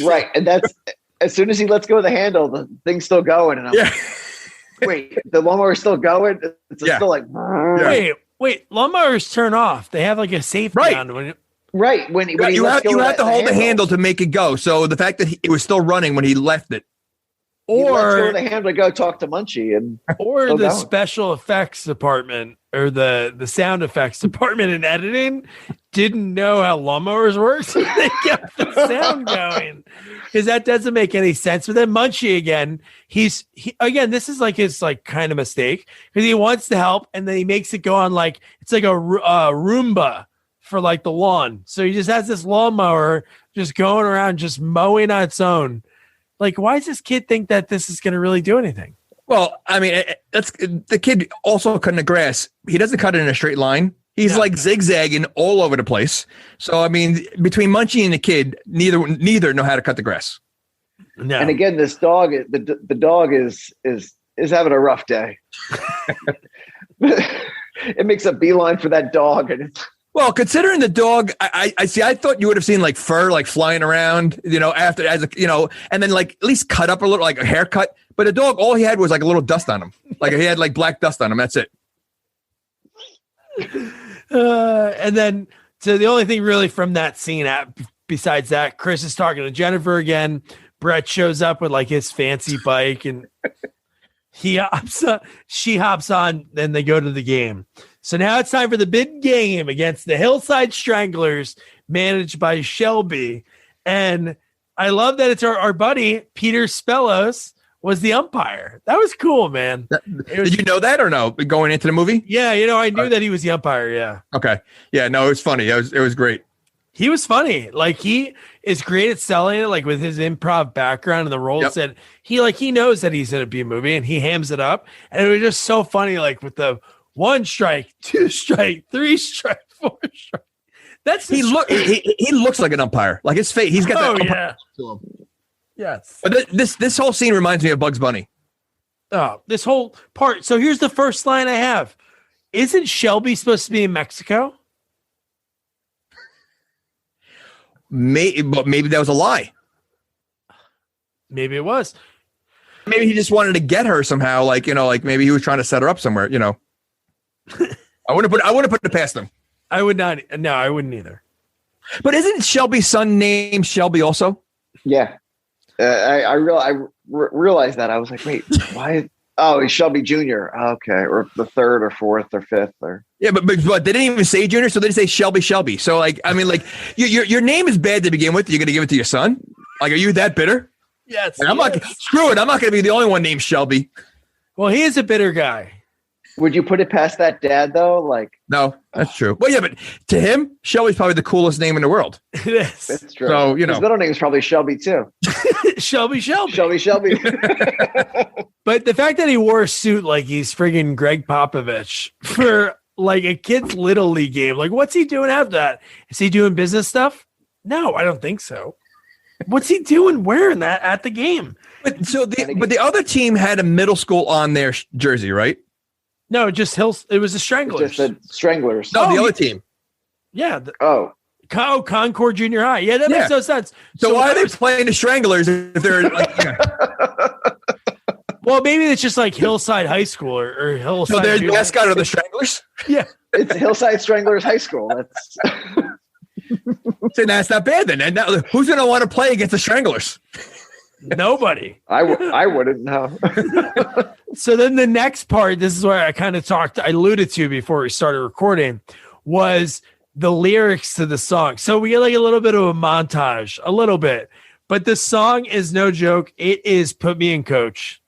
S4: Right. And that's as soon as he lets go of the handle, the thing's still going. And I'm like, wait, the lawnmower's still going? It's still like,
S2: wait, lawnmowers turn off. They have like a safety on when
S4: right. When he
S3: you have to hold the handle to
S4: to
S3: make it go. So the fact that it was still running when he left it.
S4: Or the handle to go talk to Munchie,
S2: or the special effects department or the sound effects department in editing didn't know how lawnmowers work, so they kept the sound going, because that doesn't make any sense. But then Munchie again, again, this is like his like kind of mistake, because he wants to help and then he makes it go on like it's like a Roomba for like the lawn. So he just has this lawnmower just going around just mowing on its own. Like, why does this kid think that this is going to really do anything?
S3: Well, I mean, the kid also cutting the grass. He doesn't cut it in a straight line. He's like zigzagging all over the place. So, I mean, between Munchie and the kid, neither know how to cut the grass.
S2: No.
S4: And again, this dog, the dog is having a rough day. It makes a beeline for that dog, and it's.
S3: Well, considering the dog, I see. I thought you would have seen like fur like flying around, after and then like at least cut up a little, like a haircut. But the dog, all he had was like a little dust on him. Like he had like black dust on him. That's it.
S2: And then, so the only thing really from that scene, besides that, Chris is talking to Jennifer again. Brett shows up with like his fancy bike, and she hops on. Then they go to the game. So now it's time for the big game against the Hillside Stranglers, managed by Shelby. And I love that it's our buddy Peter Spellos was the umpire. That was cool, man.
S3: Did you know that or no? Going into the movie?
S2: Yeah, I knew that he was the umpire. Yeah.
S3: Okay. Yeah. No, it was funny. It was great.
S2: He was funny. Like he is great at selling it, like with his improv background and the roles that he knows that he's in a B movie and he hams it up. And it was just so funny, like with the 1 strike, 2 strike, 3 strike, 4 strike. That's
S3: he looks like an umpire. Like his face, he's got that. To him.
S2: Yes.
S3: But this whole scene reminds me of Bugs Bunny.
S2: Oh, this whole part. So here's the first line I have. Isn't Shelby supposed to be in Mexico?
S3: But maybe that was a lie.
S2: Maybe it was.
S3: Maybe he just wanted to get her somehow. Like, like maybe he was trying to set her up somewhere, I wouldn't put it past him.
S2: I would not. No, I wouldn't either.
S3: But isn't Shelby's son named Shelby also?
S4: Yeah. I realized that. I was like, wait, why? Oh, he's Shelby Jr. Okay. Or the 3rd or 4th or 5th or.
S3: Yeah, but they didn't even say Junior, so they say Shelby. So like, I mean, like your name is bad to begin with. You're going to give it to your son? Like, are you that bitter?
S2: Yes.
S3: Like, screw it. I'm not going to be the only one named Shelby.
S2: Well, he is a bitter guy.
S4: Would you put it past that dad though? Like,
S3: no, that's true. Well, yeah, but to him, Shelby's probably the coolest name in the world.
S2: It is.
S4: That's true.
S3: So,
S4: his middle name is probably Shelby too.
S2: Shelby.
S4: Shelby.
S2: But the fact that he wore a suit like he's friggin' Greg Popovich for like a kid's little league game, like what's he doing after that? Is he doing business stuff? No, I don't think so. What's he doing wearing that at the game?
S3: But the other team had a middle school on their jersey, right?
S2: No, just Hills. It was the Stranglers.
S4: Just the Stranglers.
S3: No, the other team.
S2: Yeah.
S3: Concord
S2: Junior High. Yeah, that makes no sense.
S3: So why are they playing the Stranglers if they're like? Yeah.
S2: Well, maybe it's just like Hillside High School or Hillside.
S3: So their mascot are the Stranglers.
S2: Yeah,
S4: it's Hillside Stranglers High School. That's.
S3: So that's not bad then. And now, who's going to want to play against the Stranglers?
S2: Nobody.
S4: I wouldn't know.
S2: So then the next part, this is where I alluded to before we started recording, was the lyrics to the song. So we get like a little bit of a montage, but the song is no joke. It is Put Me in Coach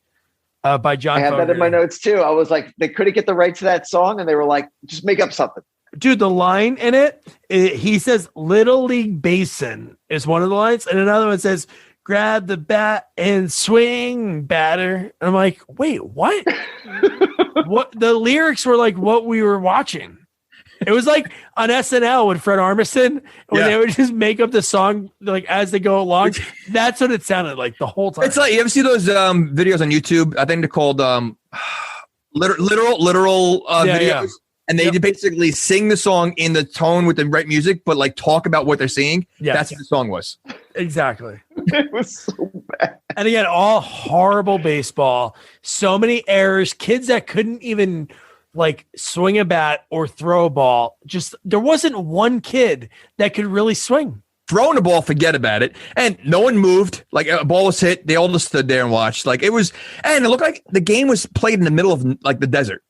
S2: by John.
S4: I had that in my notes too. I was like, they couldn't get the rights to that song, and they were like, just make up something.
S2: Dude, the line in it, he says Little League Basin is one of the lines, and another one says, grab the bat and swing, batter. And I'm like, wait, what? What? The lyrics were like what we were watching. It was like on SNL with Fred Armisen when they would just make up the song like as they go along. That's what it sounded like the whole time.
S3: It's like, you ever see those videos on YouTube? I think they're called literal videos. Yeah. And they basically sing the song in the tone with the right music, but like talk about what they're seeing. Yes. That's what the song was.
S2: Exactly.
S4: It was so bad.
S2: And again, all horrible baseball. So many errors. Kids that couldn't even like swing a bat or throw a ball. Just there wasn't one kid that could really swing.
S3: Throwing the ball, forget about it. And no one moved. Like a ball was hit. They all just stood there and watched. Like it was, and it looked like the game was played in the middle of like the desert.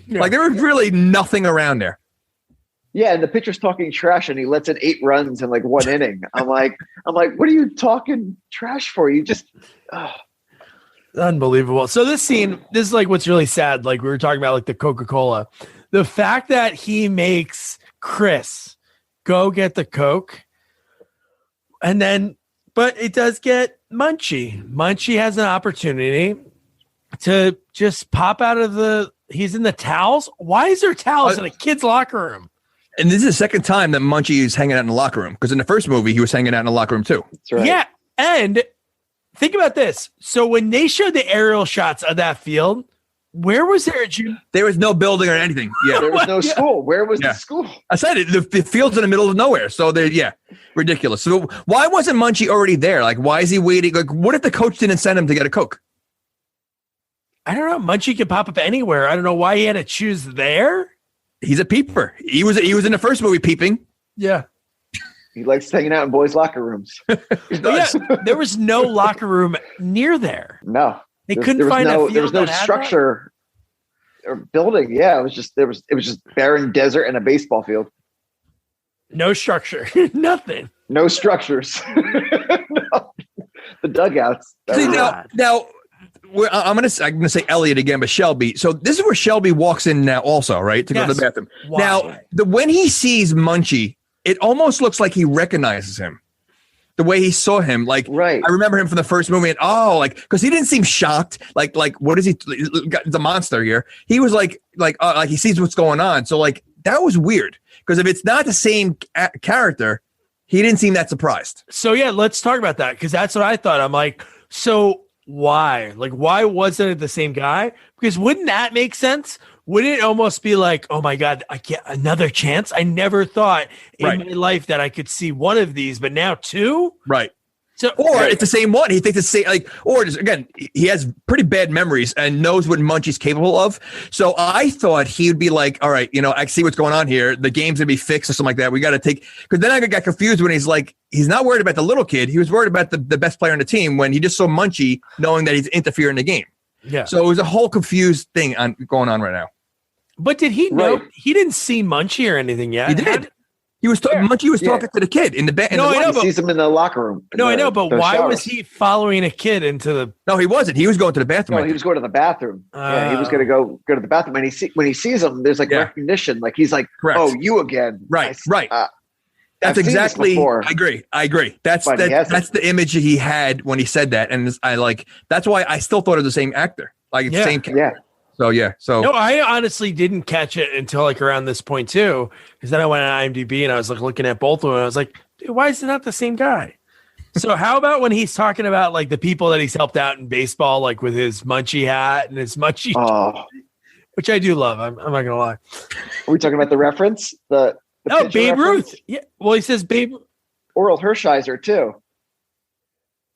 S3: Yeah. Like there was really nothing around there.
S4: Yeah, and the pitcher's talking trash, and he lets in 8 runs in like 1 inning. I'm like, what are you talking trash for? You just
S2: unbelievable. So this scene, this is like what's really sad. Like we were talking about, like the Coca-Cola, the fact that he makes Chris go get the Coke, and then, but it does get Munchie. Munchie has an opportunity to just pop out of the. He's in the towels. Why is there towels in a kid's locker room?
S3: And this is the second time that Munchie is hanging out in the locker room, because in the first movie he was hanging out in the locker room too.
S4: That's right.
S2: Yeah, and think about this. So when they showed the aerial shots of that field, where was there a gym?
S3: There was no building or anything. Yeah,
S4: there was no school. Where was the school?
S3: I said it. The field's in the middle of nowhere. So ridiculous. So why wasn't Munchie already there? Like, why is he waiting? Like, what if the coach didn't send him to get a Coke?
S2: I don't know. Munchie can pop up anywhere. I don't know why he had to choose there.
S3: He's a peeper. He was in the first movie peeping.
S2: Yeah.
S4: He likes hanging out in boys' locker rooms.
S3: He does.
S2: Yeah, there was no locker room near there.
S4: No,
S2: They couldn't find a field
S4: there was no
S2: that had
S4: structure or building. Yeah, it was just barren desert and a baseball field.
S2: that. No structure. Nothing.
S4: No structures. No. The dugouts.
S3: See,
S2: God.
S3: now I'm gonna say Elliot again, but Shelby. So this is where Shelby walks in now, also, right, to go to the
S2: Yes.
S3: bathroom.
S2: Why?
S3: Now, when he sees Munchie, it almost looks like he recognizes him. The way he saw him, like,
S4: Right.
S3: I remember him from the first movie, and because he didn't seem shocked, like what is he? The monster here. He was like he sees what's going on. So like that was weird, because if it's not the same character, he didn't seem that surprised.
S2: So yeah, let's talk about that, because that's what I thought. I'm like, so why? Like, why wasn't it the same guy? Because wouldn't that make sense? Wouldn't it almost be like, oh my God, I get another chance? I never thought in
S3: Right.
S2: my life that I could see one of these, but now two?
S3: Right.
S2: So,
S3: Or it's the same one. He thinks it's the same, or just, again, he has pretty bad memories and knows what Munchie's capable of. So I thought he would be like, all right, I see what's going on here. The game's gonna be fixed or something like that. We got to because then I got confused when he's like, he's not worried about the little kid. He was worried about the best player on the team when he just saw Munchie knowing that he's interfering in the game.
S2: yeah.
S3: So it was a whole confused thing going on right now.
S2: But did he know?
S4: Right.
S2: He didn't see Munchie or anything yet.
S3: He did. He was Munchie was
S4: Yeah.
S3: talking to the kid in the bed.
S2: No, I know,
S4: He
S2: but-
S4: sees him in the locker room.
S2: No, I know, but
S4: the
S2: why
S4: shower.
S2: was he following a kid into the?
S3: No, he wasn't. He was going to the bathroom.
S4: No,
S3: I
S4: he was going to the bathroom. Yeah, he was
S2: Oh.
S4: going to go to the bathroom, and when he sees him, there's like
S3: Yeah.
S4: recognition. Like he's like,
S3: Correct.
S4: "Oh, you again?"
S3: Right, right. That's
S4: I've seen this
S3: exactly.
S4: before.
S3: I agree. That's
S4: But he hasn't.
S3: that's the image he had when he said that, and that's why I still thought it was the same actor, like it's
S2: Yeah.
S3: the same character.
S4: Yeah.
S3: So yeah. So
S2: No, I honestly didn't catch it until like around this point too, because then I went on IMDb and I was like looking at both of them. And I was like, dude, why is it not the same guy? So how about when he's talking about like the people that he's helped out in baseball, like with his Munchie hat and his Munchie,
S4: Oh,
S2: which I do love. I'm not gonna lie.
S4: are we talking about the reference? The
S2: No,
S4: pitcher
S2: Babe
S4: reference?
S2: Ruth. Yeah. Well, he says Babe.
S4: Oral Hershiser too.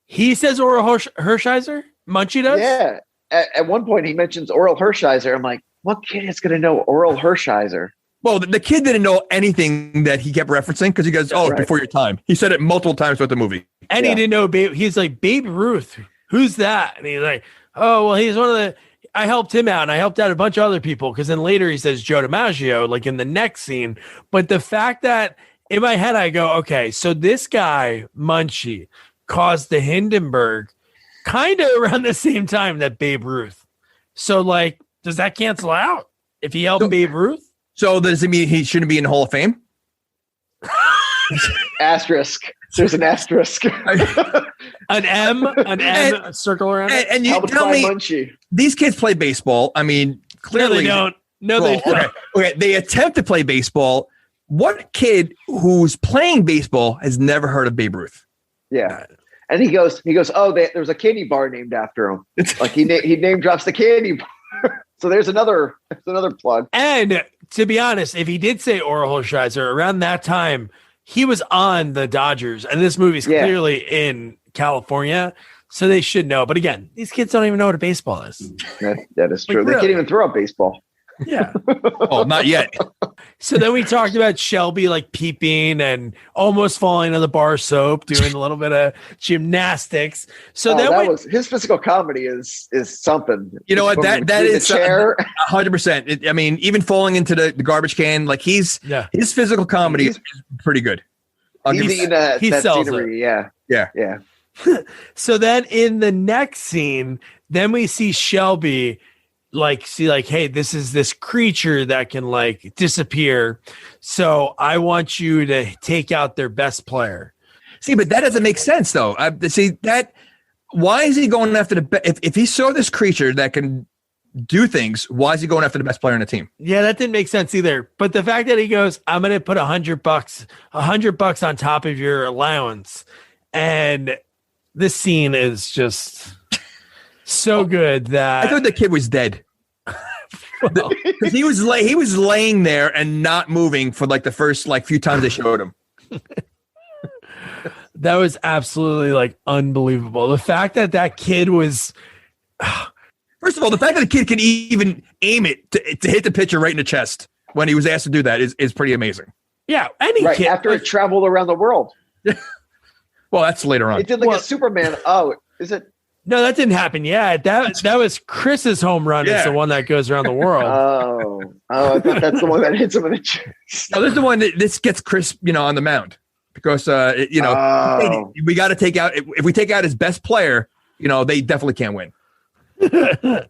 S2: He says Oral Hershiser. Munchie does.
S4: Yeah. At one point, he mentions Oral Hershiser. I'm like, what kid is going to know Oral Hershiser?
S3: well, the kid didn't know anything that he kept referencing because he goes, "Oh,
S4: Right.
S3: before your time." He said it multiple times throughout the movie.
S2: And he
S4: Yeah.
S2: didn't know Babe. He's like, Babe Ruth. Who's that? And he's like, oh, well, he's one of the. I helped him out, and I helped out a bunch of other people. Because then later he says Joe DiMaggio, like in the next scene. But the fact that in my head I go, okay, so this guy Munchie caused the Hindenburg kind of around the same time that Babe Ruth. So like, does that cancel out if he helped
S3: So-
S2: Babe Ruth?
S3: So does it mean he shouldn't be in the Hall of Fame?
S4: Asterisk. There's an asterisk.
S2: An M, a circle around it.
S3: And you
S4: Albert
S3: tell
S4: Klein
S3: me,
S4: Munchie.
S3: these kids play baseball. I mean,
S2: No,
S3: clearly
S2: they don't. No, they
S3: Well,
S2: don't.
S3: okay. They attempt to play baseball. What kid who's playing baseball has never heard of Babe Ruth?
S4: Yeah. And he goes, oh, there's a candy bar named after him. Like he name drops the candy bar. So there's another plug.
S2: And to be honest, if he did say Oral Hershiser around that time, he was on the Dodgers, and this movie's
S4: Yeah.
S2: clearly in California, so they should know. But again, these kids don't even know what a baseball is.
S4: That is
S2: Like,
S4: true. They
S2: really?
S4: can't even throw a baseball.
S2: Yeah.
S3: Oh, not yet.
S2: So then we talked about Shelby like peeping and almost falling on the bar soap, doing a little bit of gymnastics. So then
S4: that
S2: we,
S4: was his physical comedy is something.
S3: You know what?
S4: From
S3: That
S4: the
S3: is
S4: chair.
S3: 100%. I mean, even falling into the garbage can, like his physical comedy is pretty good. I'll give
S4: He's
S3: you
S4: eating that
S2: sells
S4: scenery. Yeah.
S3: Yeah.
S2: so then in the next scene, then we see Shelby see hey, this is this creature that can like disappear. So I want you to take out their best player.
S3: See, but that doesn't make sense, though. Why is he going after if he saw this creature that can do things, why is he going after the best player on the team?
S2: Yeah, that didn't make sense either. But the fact that he goes, I'm going to put $100 on top of your allowance. And this scene is just so good that
S3: I thought the kid was dead. Because he was laying there and not moving for like the first few times they showed him.
S2: that was absolutely like unbelievable. The fact that kid was
S3: First First of all, the fact that the kid can even aim it to hit the pitcher right in the chest when he was asked to do that is pretty amazing.
S2: Yeah, any
S4: Right
S2: kid.
S4: after it traveled around the world.
S3: Well, that's later on.
S4: It did like a Superman. Oh, is it?
S2: No, that didn't happen. Yeah, that was Chris's home run. Is the one that goes around the world.
S4: I thought that's the one that hits him in the chest.
S3: No, this is the one that this gets Chris, on the mound because we got to take out if we take out his best player, they definitely can't win.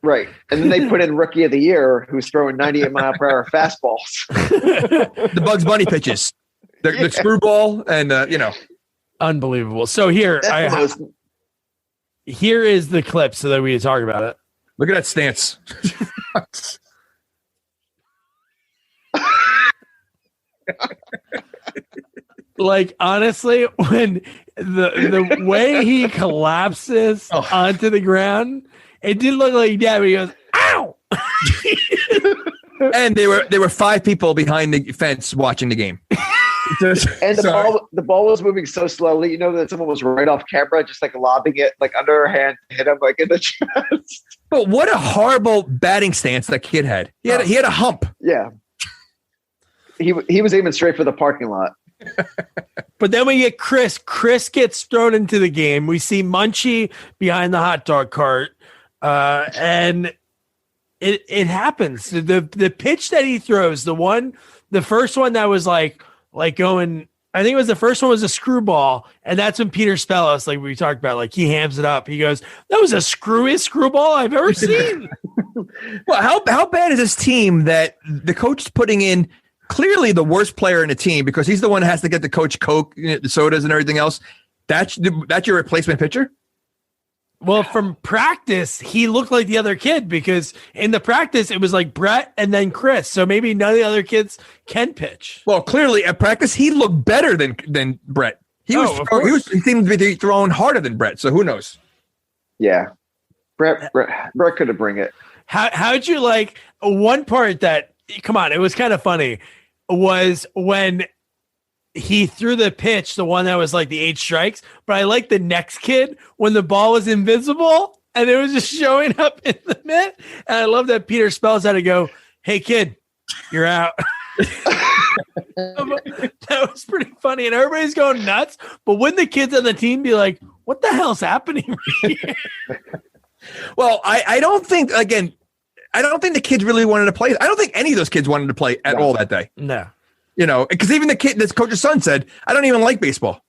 S4: Right, and then they put in Rookie of the Year, who's throwing 98-mile-per-hour fastballs.
S3: The Bugs Bunny pitches, the screwball, and
S2: unbelievable. So here here is the clip so that we can talk about it.
S3: Look at that stance.
S2: Like, honestly, when the way he collapses onto the ground, it did look like that, but he goes, ow!
S3: And there were 5 people behind the fence watching the game.
S4: And the ball was moving so slowly, that someone was right off camera, just like lobbing it like under her hand, hit him like in the chest.
S3: But what a horrible batting stance that kid had. He had a hump.
S4: Yeah. He was aiming straight for the parking lot.
S2: But then we get Chris. Chris gets thrown into the game. We see Munchie behind the hot dog cart. And it happens. The pitch that he throws, the first one that was like going, I think it was the first one was a screwball. And that's when Peter Spellos, like we talked about, like he hams it up. He goes, that was the screwiest screwball I've ever seen.
S3: Well, how bad is this team that the coach is putting in clearly the worst player in the team because he's the one that has to get the coach Coke, the sodas and everything else. That's your replacement pitcher?
S2: Well, from practice, he looked like the other kid because in the practice, it was like Brett and then Chris. So maybe none of the other kids can pitch.
S3: Well, clearly at practice, he looked better than Brett. He seemed to be throwing harder than Brett. So who knows?
S4: Yeah. Brett could have bring it.
S2: How'd you like one part that, come on, it was kind of funny, was when he threw the pitch, the one that was like the 8 strikes, but I like the next kid when the ball was invisible and it was just showing up in the mitt. And I love that Peter Spells had to go, hey kid, you're out. That was pretty funny. And everybody's going nuts. But wouldn't the kids on the team be like, what the hell's happening here?
S3: Well, I don't think the kids really wanted to play. I don't think any of those kids wanted to play at all that day.
S2: No.
S3: Because even the kid, this coach's son said, I don't even like baseball.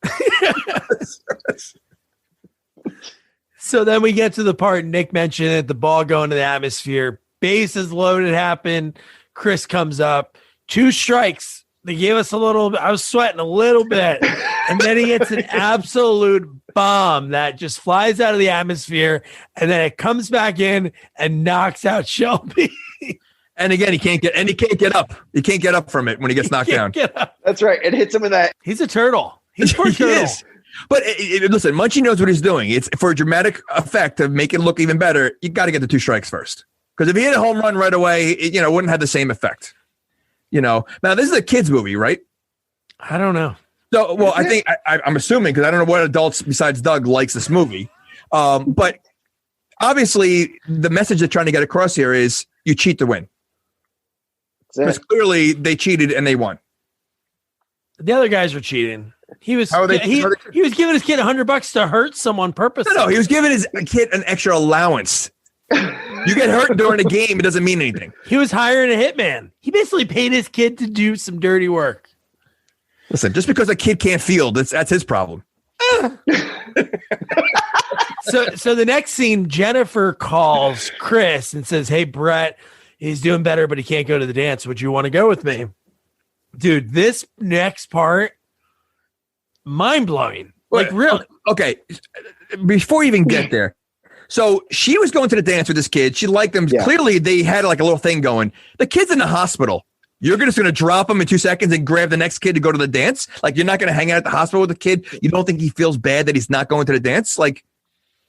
S2: So then we get to the part Nick mentioned it, the ball going to the atmosphere. Bases loaded happen. Chris comes up. 2 strikes. They gave us a little, I was sweating a little bit. And then he hits an absolute bomb that just flies out of the atmosphere. And then it comes back in and knocks out Shelby.
S3: And again, he can't get up. He can't get up from it when he gets knocked down.
S4: That's right. It hits him in that.
S2: He's a turtle. He's poor turtle.
S3: He is. But listen, Munchie knows what he's doing. It's for a dramatic effect to make it look even better. You got to get the 2 strikes first. Because if he hit a home run right away, it wouldn't have the same effect. Now this is a kids movie, right?
S2: I don't know.
S3: So, well, I think I'm assuming because I don't know what adults besides Doug likes this movie. But obviously, the message they're trying to get across here is you cheat to win. Because clearly they cheated and they won.
S2: The other guys were cheating. He was he was giving his kid $100 to hurt someone purposely.
S3: No, he was giving his kid an extra allowance. You get hurt during a game, it doesn't mean anything.
S2: He was hiring a hitman. He basically paid his kid to do some dirty work.
S3: Listen, just because a kid can't field, that's his problem.
S2: So the next scene, Jennifer calls Chris and says, hey, Brett, he's doing better, but he can't go to the dance. Would you want to go with me? Dude, this next part, mind-blowing. Like, really.
S3: Okay, before you even get there, so she was going to the dance with this kid. She liked him. Yeah. Clearly, they had like a little thing going. The kid's in the hospital. You're just going to drop him in 2 seconds and grab the next kid to go to the dance? Like, you're not going to hang out at the hospital with the kid? You don't think he feels bad that he's not going to the dance? Like,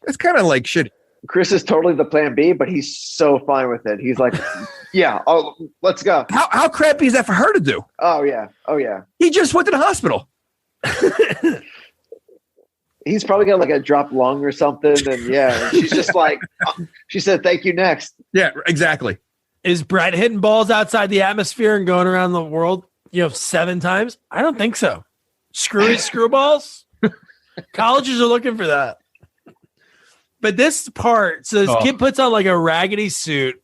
S3: that's kind of like shit.
S4: Chris is totally the plan B, but he's so fine with it. He's like, yeah, let's go.
S3: How crappy is that for her to do?
S4: Oh, yeah.
S3: He just went to the hospital.
S4: He's probably got like a dropped lung or something. And yeah, she's just like, she said, "Thank you, next."
S3: Yeah, exactly.
S2: Is Brett hitting balls outside the atmosphere and going around the world, 7 times? I don't think so. Screwballs? Colleges are looking for that. But this part, so this kid puts on like a raggedy suit,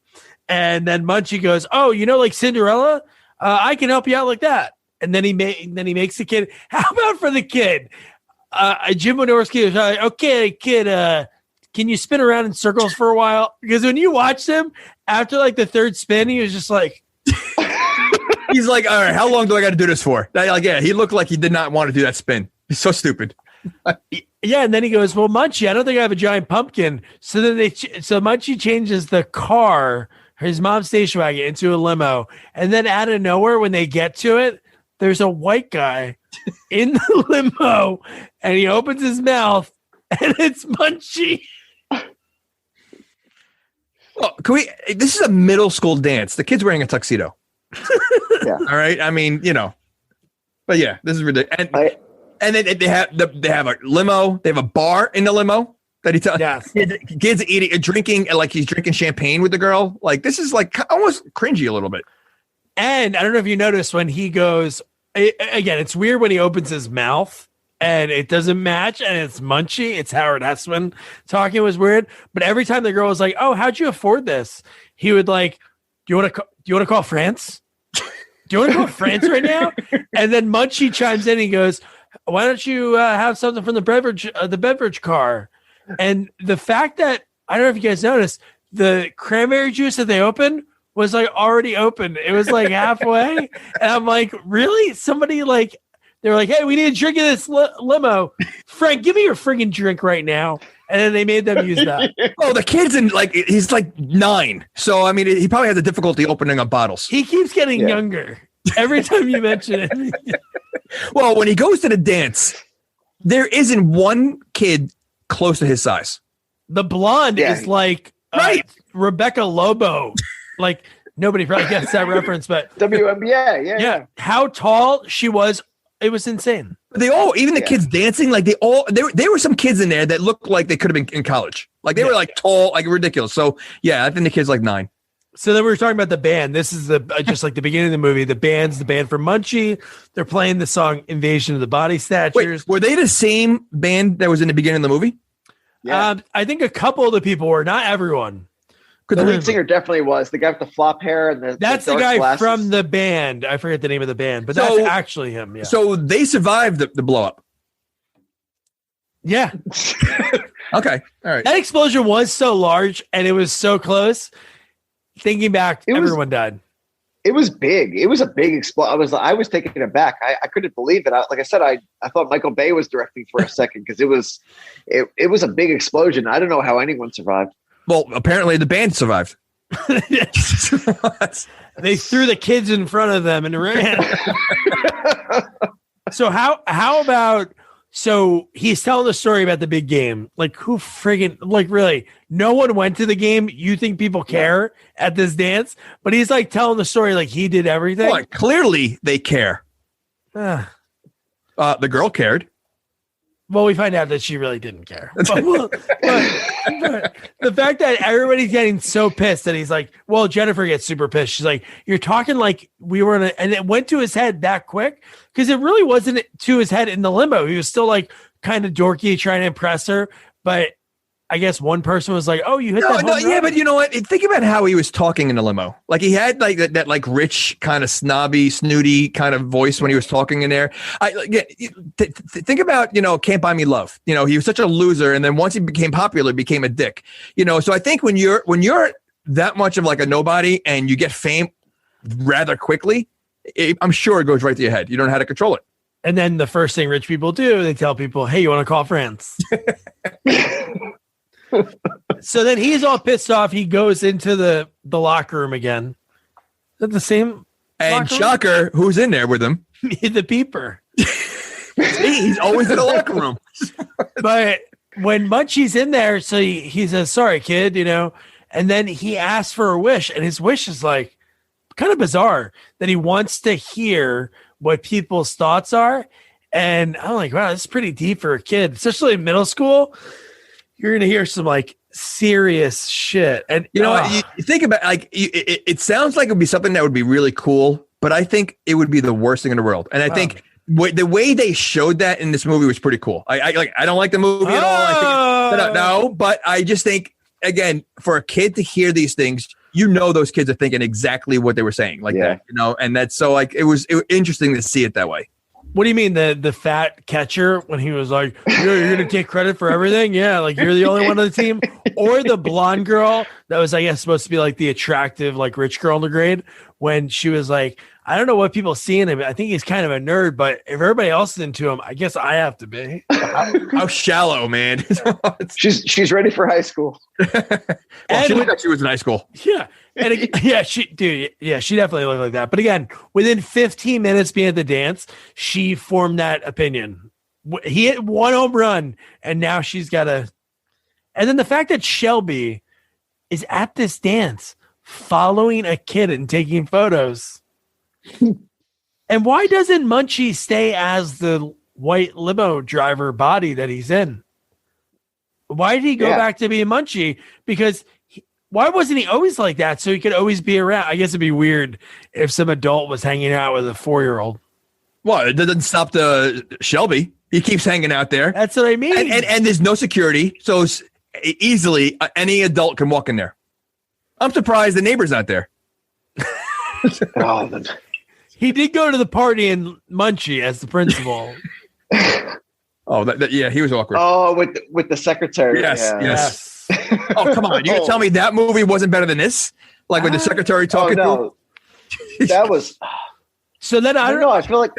S2: and then Munchie goes, "Oh, like Cinderella? I can help you out like that." And then he makes the kid. How about for the kid? Jim Wynorski was like, "Okay, kid, can you spin around in circles for a while?" Because when you watch him, after like the third spin, he was just like,
S3: he's like, "All right, how long do I got to do this for?" He looked like he did not want to do that spin. He's so stupid.
S2: Yeah, and then he goes, "Well, Munchie, I don't think I have a giant pumpkin." So then Munchie changes the car, his mom's station wagon, into a limo, and then out of nowhere, when they get to it, there's a white guy in the limo, and he opens his mouth, and it's Munchie.
S3: Well, this is a middle school dance. The kid's wearing a tuxedo.
S4: Yeah.
S3: All right. I mean, but yeah, this is ridiculous. And then they have a limo. They have a bar in the limo that he tells.
S2: Yes.
S3: Kids drinking, like he's drinking champagne with the girl. Like this is like almost cringy a little bit.
S2: And I don't know if you noticed when he goes, again, it's weird when he opens his mouth and it doesn't match and it's Munchie. It's Howard Hessman talking was weird. But every time the girl was like, "Oh, how'd you afford this?" He would like, do you want to call France? Do you want to call France right now? And then Munchie chimes in and he goes, "Why don't you have something from the beverage car?" And the fact that, I don't know if you guys noticed, the cranberry juice that they opened was like already open. It was like halfway. And I'm like, really? Somebody like, they were like, "Hey, we need a drink in this limo. Frank, give me your friggin' drink right now." And then they made them use that.
S3: Oh, the kid's he's like 9. So, I mean, he probably has a difficulty opening up bottles.
S2: He keeps getting younger every time you mention it.
S3: Well, when he goes to the dance, there isn't one kid close to his size.
S2: The blonde is like
S3: right.
S2: Rebecca Lobo. Like nobody probably gets that reference, but
S4: WNBA,
S2: yeah. How tall she was, it was insane.
S3: They all, even the kids dancing, like there were some kids in there that looked like they could have been in college. Like they were like tall, like ridiculous. So yeah, I think the kid's like 9.
S2: So then we were talking about the band. This is just like the beginning of the movie. The band's the band for Munchie. They're playing the song "Invasion of the Body Snatchers."
S3: Wait, were they the same band that was in the beginning of the movie?
S4: Yeah.
S2: I think a couple of the people were, not everyone.
S4: The lead singer definitely was. The guy with the flop hair and
S2: that's the guy glasses. From the band. I forget the name of the band, but that's actually him. Yeah.
S3: So they survived the blow up.
S2: Yeah.
S3: Okay. All right.
S2: That explosion was so large and it was so close. Thinking back, everyone died.
S4: It was big. It was a big explosion. I was taken aback. I couldn't believe it. Like I said, I thought Michael Bay was directing for a second because it was a big explosion. I don't know how anyone survived.
S3: Well, apparently the band survived.
S2: They threw the kids in front of them and ran. So how about, so he's telling the story about the big game. Like who friggin', like really, no one went to the game. You think people care at this dance? But he's like telling the story like he did everything.
S3: Well, clearly they care. The girl cared.
S2: Well, we find out that she really didn't care. But the fact that everybody's getting so pissed that he's like, well, Jennifer gets super pissed. She's like, "You're talking like we were and it went to his head that quick because it really wasn't to his head in the limo. He was still like kind of dorky trying to impress her. But I guess one person was like, "Oh, you hit that home run?"
S3: Yeah, but you know what? Think about how he was talking in the limo. Like he had like that like rich kind of snobby, snooty kind of voice when he was talking in there. Think about, "Can't Buy Me Love." He was such a loser, and then once he became popular, became a dick. So I think when you're that much of like a nobody and you get fame rather quickly, I'm sure it goes right to your head. You don't know how to control it.
S2: And then the first thing rich people do, they tell people, "Hey, you want to call France?" So then he's all pissed off. He goes into the locker room again. Is that the same?
S3: And shocker, who's in there with him?
S2: The peeper.
S3: He's always in the locker room.
S2: But when Munchie's in there, so he says, "Sorry, kid," and then he asks for a wish, and his wish is like kind of bizarre that he wants to hear what people's thoughts are. And I'm like, wow, this is pretty deep for a kid, especially in middle school. You're going to hear some like serious shit. And
S3: you know what? You think about it sounds like it would be something that would be really cool, but I think it would be the worst thing in the world. And I think the way they showed that in this movie was pretty cool. I don't like the movie at all. No, but I just think, again, for a kid to hear these things, those kids are thinking exactly what they were saying that, and that's so like, it was interesting to see it that way.
S2: What do you mean the fat catcher when he was like, you're going to take credit for everything? Yeah, like you're the only one on the team. Or the blonde girl that was, I guess, supposed to be like the attractive, like rich girl in the grade when she was like, I don't know what people see in him. I think he's kind of a nerd, but if everybody else is into him, I guess I have to be.
S3: How shallow, man.
S4: She's ready for high school.
S3: She looked like she was in high school.
S2: Yeah. And she definitely looked like that. But again, within 15 minutes being at the dance, she formed that opinion. He hit one home run, and now she's got a. And then the fact that Shelby is at this dance, following a kid and taking photos. And why doesn't Munchie stay as the white limo driver body that he's in? Why did he go back to be a Munchie? Because why wasn't he always like that? So he could always be around. I guess it'd be weird if some adult was hanging out with a 4-year-old.
S3: Well, it doesn't stop the Shelby. He keeps hanging out there.
S2: That's what I mean.
S3: And there's no security. So easily any adult can walk in there. I'm surprised the neighbor's not there.
S2: He did go to the party in Munchie as the principal.
S3: He was awkward.
S4: Oh, with the secretary.
S3: Yes. Oh, come on. You gonna tell me that movie wasn't better than this? Like with the secretary talking to him?
S4: That was.
S2: So then I don't
S4: know. I feel like.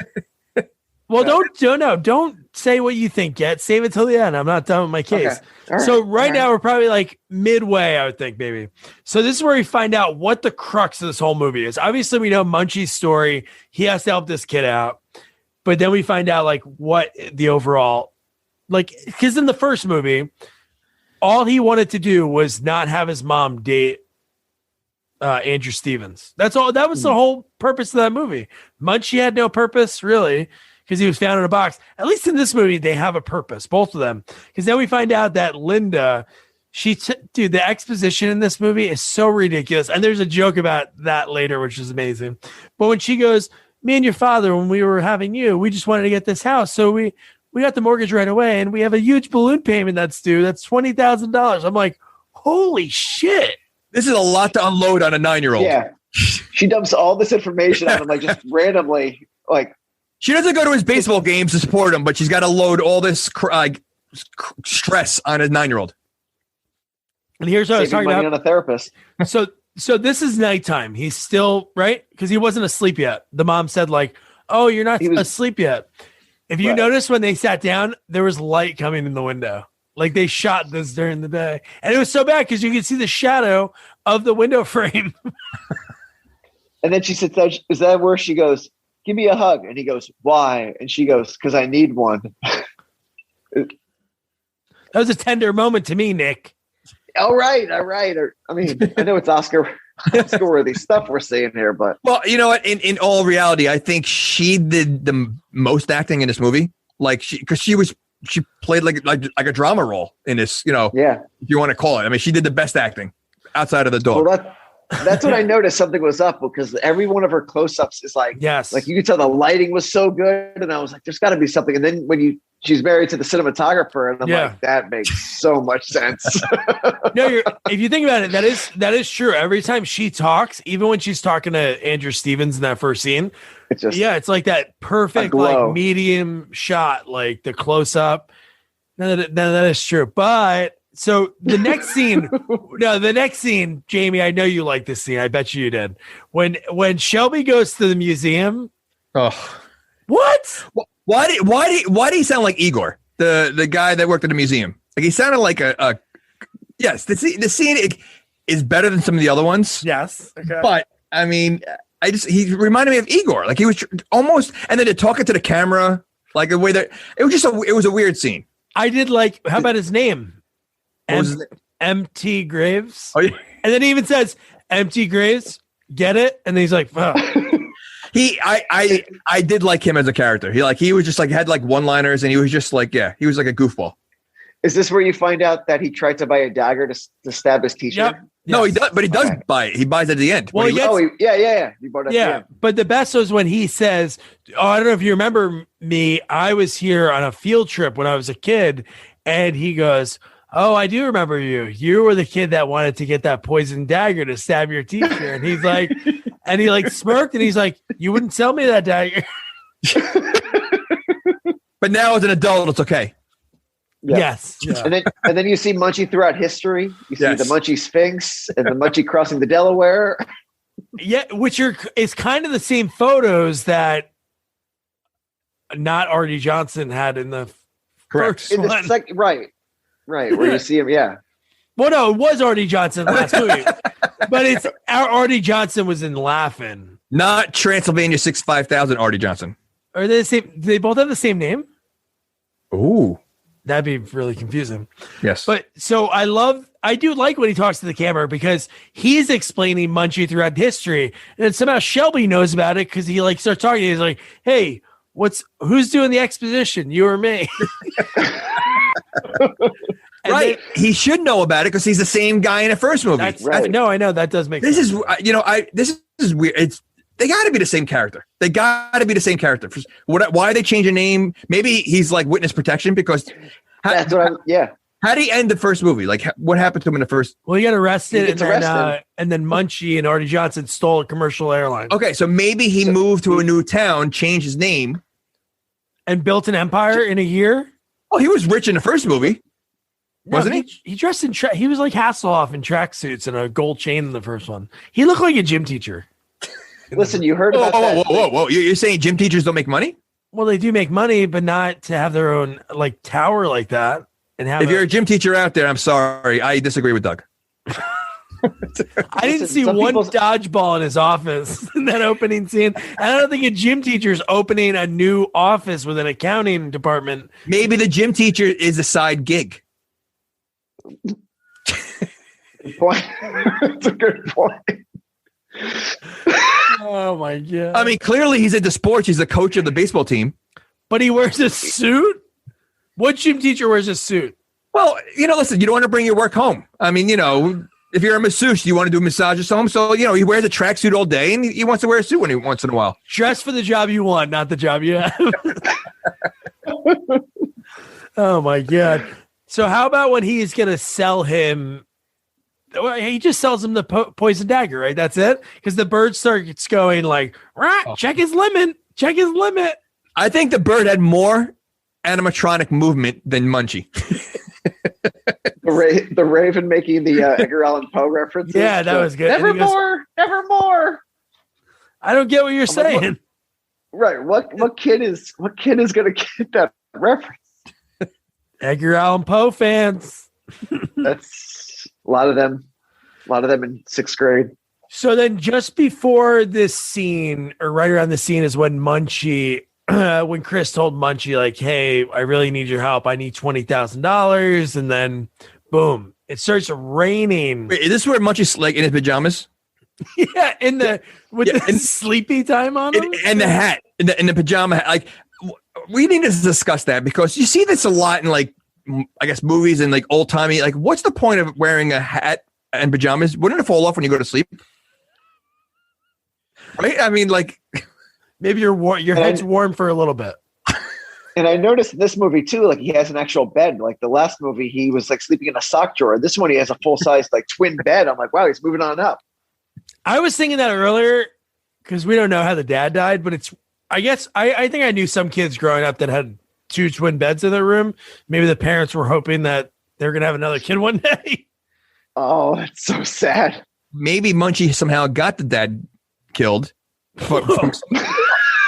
S2: Well, don't say what you think yet. Save it till the end. I'm not done with my case.
S4: Okay. Right.
S2: So right now we're probably like midway, I would think, maybe. So this is where we find out what the crux of this whole movie is. Obviously, we know Munchie's story. He has to help this kid out. But then we find out like what the overall, like, because in the first movie, all he wanted to do was not have his mom date Andrew Stevens. That's all. That was the whole purpose of that movie. Munchie had no purpose, really, because he was found in a box. At least in this movie, they have a purpose, both of them. Because then we find out that Linda, the exposition in this movie is so ridiculous. And there's a joke about that later, which is amazing. But when she goes, me and your father, when we were having you, we just wanted to get this house. So we got the mortgage right away, and we have a huge balloon payment that's due. That's $20,000. I'm like, holy shit.
S3: This is a lot to unload on a 9-year-old.
S4: Yeah. She dumps all this information on him, like just randomly, like.
S3: She doesn't go to his baseball games to support him, but she's got to load all this stress on a 9-year-old.
S2: And here's what I was talking about.
S4: On a therapist.
S2: So this is nighttime. He's still, right? Because he wasn't asleep yet. The mom said like, oh, you're not asleep yet. If you notice when they sat down, there was light coming in the window. Like they shot this during the day. And it was so bad because you could see the shadow of the window frame.
S4: And then she said, is that where she goes, give me a hug? And he goes, why? And she goes, because I need one.
S2: That was a tender moment to me, Nick.
S4: All right. I mean, I know it's Oscar-worthy stuff we're saying here, but.
S3: Well, you know what? In all reality, I think she did the most acting in this movie. Like because she played like a drama role in this, if you want to call it. I mean, she did the best acting outside of the dog.
S4: Well, that's what I noticed. Something was up because every one of her close-ups is like,
S2: yes,
S4: like you could tell the lighting was so good, and I was like, there's got to be something. And then when she's married to the cinematographer, and I'm like, that makes so much sense.
S2: No, if you think about it, that is true. Every time she talks, even when she's talking to Andrew Stevens in that first scene, it's like that perfect like medium shot, like the close-up. No, that is true, but. So the next scene, Jamie, I know you like this scene. I bet you did. When Shelby goes to the museum.
S3: Oh,
S2: what?
S3: Why did he sound like Igor, the guy that worked at the museum? Like he sounded like yes. The scene is better than some of the other ones.
S2: Yes, okay.
S3: But I mean, he reminded me of Igor. Like he was almost, and then they're talking to the camera, like the way that it was a weird scene.
S2: I did like. How about his name? Empty Graves.
S3: Oh, yeah.
S2: And then he even says, empty graves, get it? And then he's like, fuck.
S3: I did like him as a character. He was just like had like one-liners, and he was just like he was like a goofball.
S4: Is this where you find out that he tried to buy a dagger to stab his teacher?
S2: Yep.
S3: No, he does, but he does buy it. He buys it at the end.
S2: Well,
S3: When he-
S4: He bought it.
S2: Yeah, but the best was when he says, "Oh, I don't know if you remember me. I was here on a field trip when I was a kid," and he goes, "Oh, I do remember you. You were the kid that wanted to get that poison dagger to stab your teacher." And he's like, and he like smirked, and he's like, "You wouldn't sell me that dagger."
S3: But now as an adult, it's okay.
S4: Yeah.
S2: Yes. Yeah.
S4: And then you see Munchie throughout history. You see
S3: Yes.
S4: the Munchie Sphinx and the Munchie crossing the Delaware.
S2: Yeah, it's kind of the same photos that not Artie Johnson had in the
S3: Correct.
S2: first
S4: In the
S2: one.
S4: right, where you see him. Yeah,
S2: Well, no, it was Artie Johnson last movie, but it's Artie Johnson was in Laughing.
S3: Not Transylvania 65000 Artie Johnson.
S2: Are they the same? Do they both have the same name?
S3: Ooh.
S2: That'd be really confusing.
S3: Yes.
S2: But so I do like when he talks to the camera because he's explaining Munchie throughout history, and then somehow Shelby knows about it because he like starts talking. He's like, "Hey, who's doing the exposition? You or me?" And
S3: right. He should know about it because he's the same guy in the first movie.
S4: Right.
S2: No, I know that does make
S3: This
S2: sense.
S3: is this is weird. They got to be the same character. Why are they changing name? Maybe he's like witness protection because
S4: that's what
S3: how did he end the first movie? Like what happened to him in the first?
S2: Well, he got arrested,
S4: He gets
S2: and then
S4: arrested.
S2: and then Munchie and Artie Johnson stole a commercial airline
S3: Okay, so maybe he moved to a new town, changed his name.
S2: and built an empire in a year.
S3: Oh, he was rich in the first movie, wasn't he?
S2: He dressed in he was like Hasselhoff in tracksuits and a gold chain in the first one. He looked like a gym teacher.
S4: Listen, you heard about that.
S3: Whoa! You're saying gym teachers don't make money?
S2: Well, they do make money, but not to have their own like tower like that. And have
S3: If you're a gym teacher out there, I'm sorry, I disagree with Doug.
S2: I didn't
S4: Listen,
S2: see
S4: some
S2: one
S4: people's-
S2: dodgeball in his office in that opening scene. And I don't think a gym teacher's opening a new office with an accounting department.
S3: Maybe the gym teacher is a side gig.
S4: Point. It's a good point.
S2: Oh my god!
S3: I mean, clearly he's into sports. He's the coach of the baseball team.
S2: But he wears a suit. What gym teacher wears a suit?
S3: Well, listen, you don't want to bring your work home. I mean, if you're a masseuse, you want to do massages home. So, he wears a tracksuit all day and he wants to wear a suit once in a while.
S2: Dress for the job you want, not the job you have. Oh my god! So how about when he's gonna sell him? Well, he just sells him the poison dagger, right? That's it. Because the bird starts going like, "Rah, check his limit. Check his limit."
S3: I think the bird had more animatronic movement than Munchie.
S4: The Raven making the Edgar Allan Poe references.
S2: Yeah, that was good. And he goes,
S4: Nevermore.
S2: I don't get what you're saying.
S4: Right. What kid is gonna get that reference?
S2: Edgar Allan Poe fans.
S4: That's a lot of them in sixth grade.
S2: So then just before this scene, or right around the scene, is when Munchie, when Chris told Munchie, like, hey, I really need your help. I need $20,000. And then boom, it starts raining.
S3: Wait, is this where Munchie's like in his pajamas?
S2: Yeah, the sleepy time on him.
S3: And the hat, in the pajama hat. Like, we need to discuss that because you see this a lot in like, I guess, movies and like old timey. Like, what's the point of wearing a hat and pajamas? Wouldn't it fall off when you go to sleep? Right? I mean, like,
S2: Maybe your head's warm for a little bit.
S4: And I noticed in this movie too, like he has an actual bed. Like the last movie, he was like sleeping in a sock drawer. This one, he has a full size like twin bed. I'm like, wow, he's moving on up.
S2: I was thinking that earlier because we don't know how the dad died, but it's, I guess, I think I knew some kids growing up that had 2 twin beds in their room. Maybe the parents were hoping that they're going to have another kid one day.
S4: Oh, that's so sad.
S3: maybe Munchie somehow got the dad killed.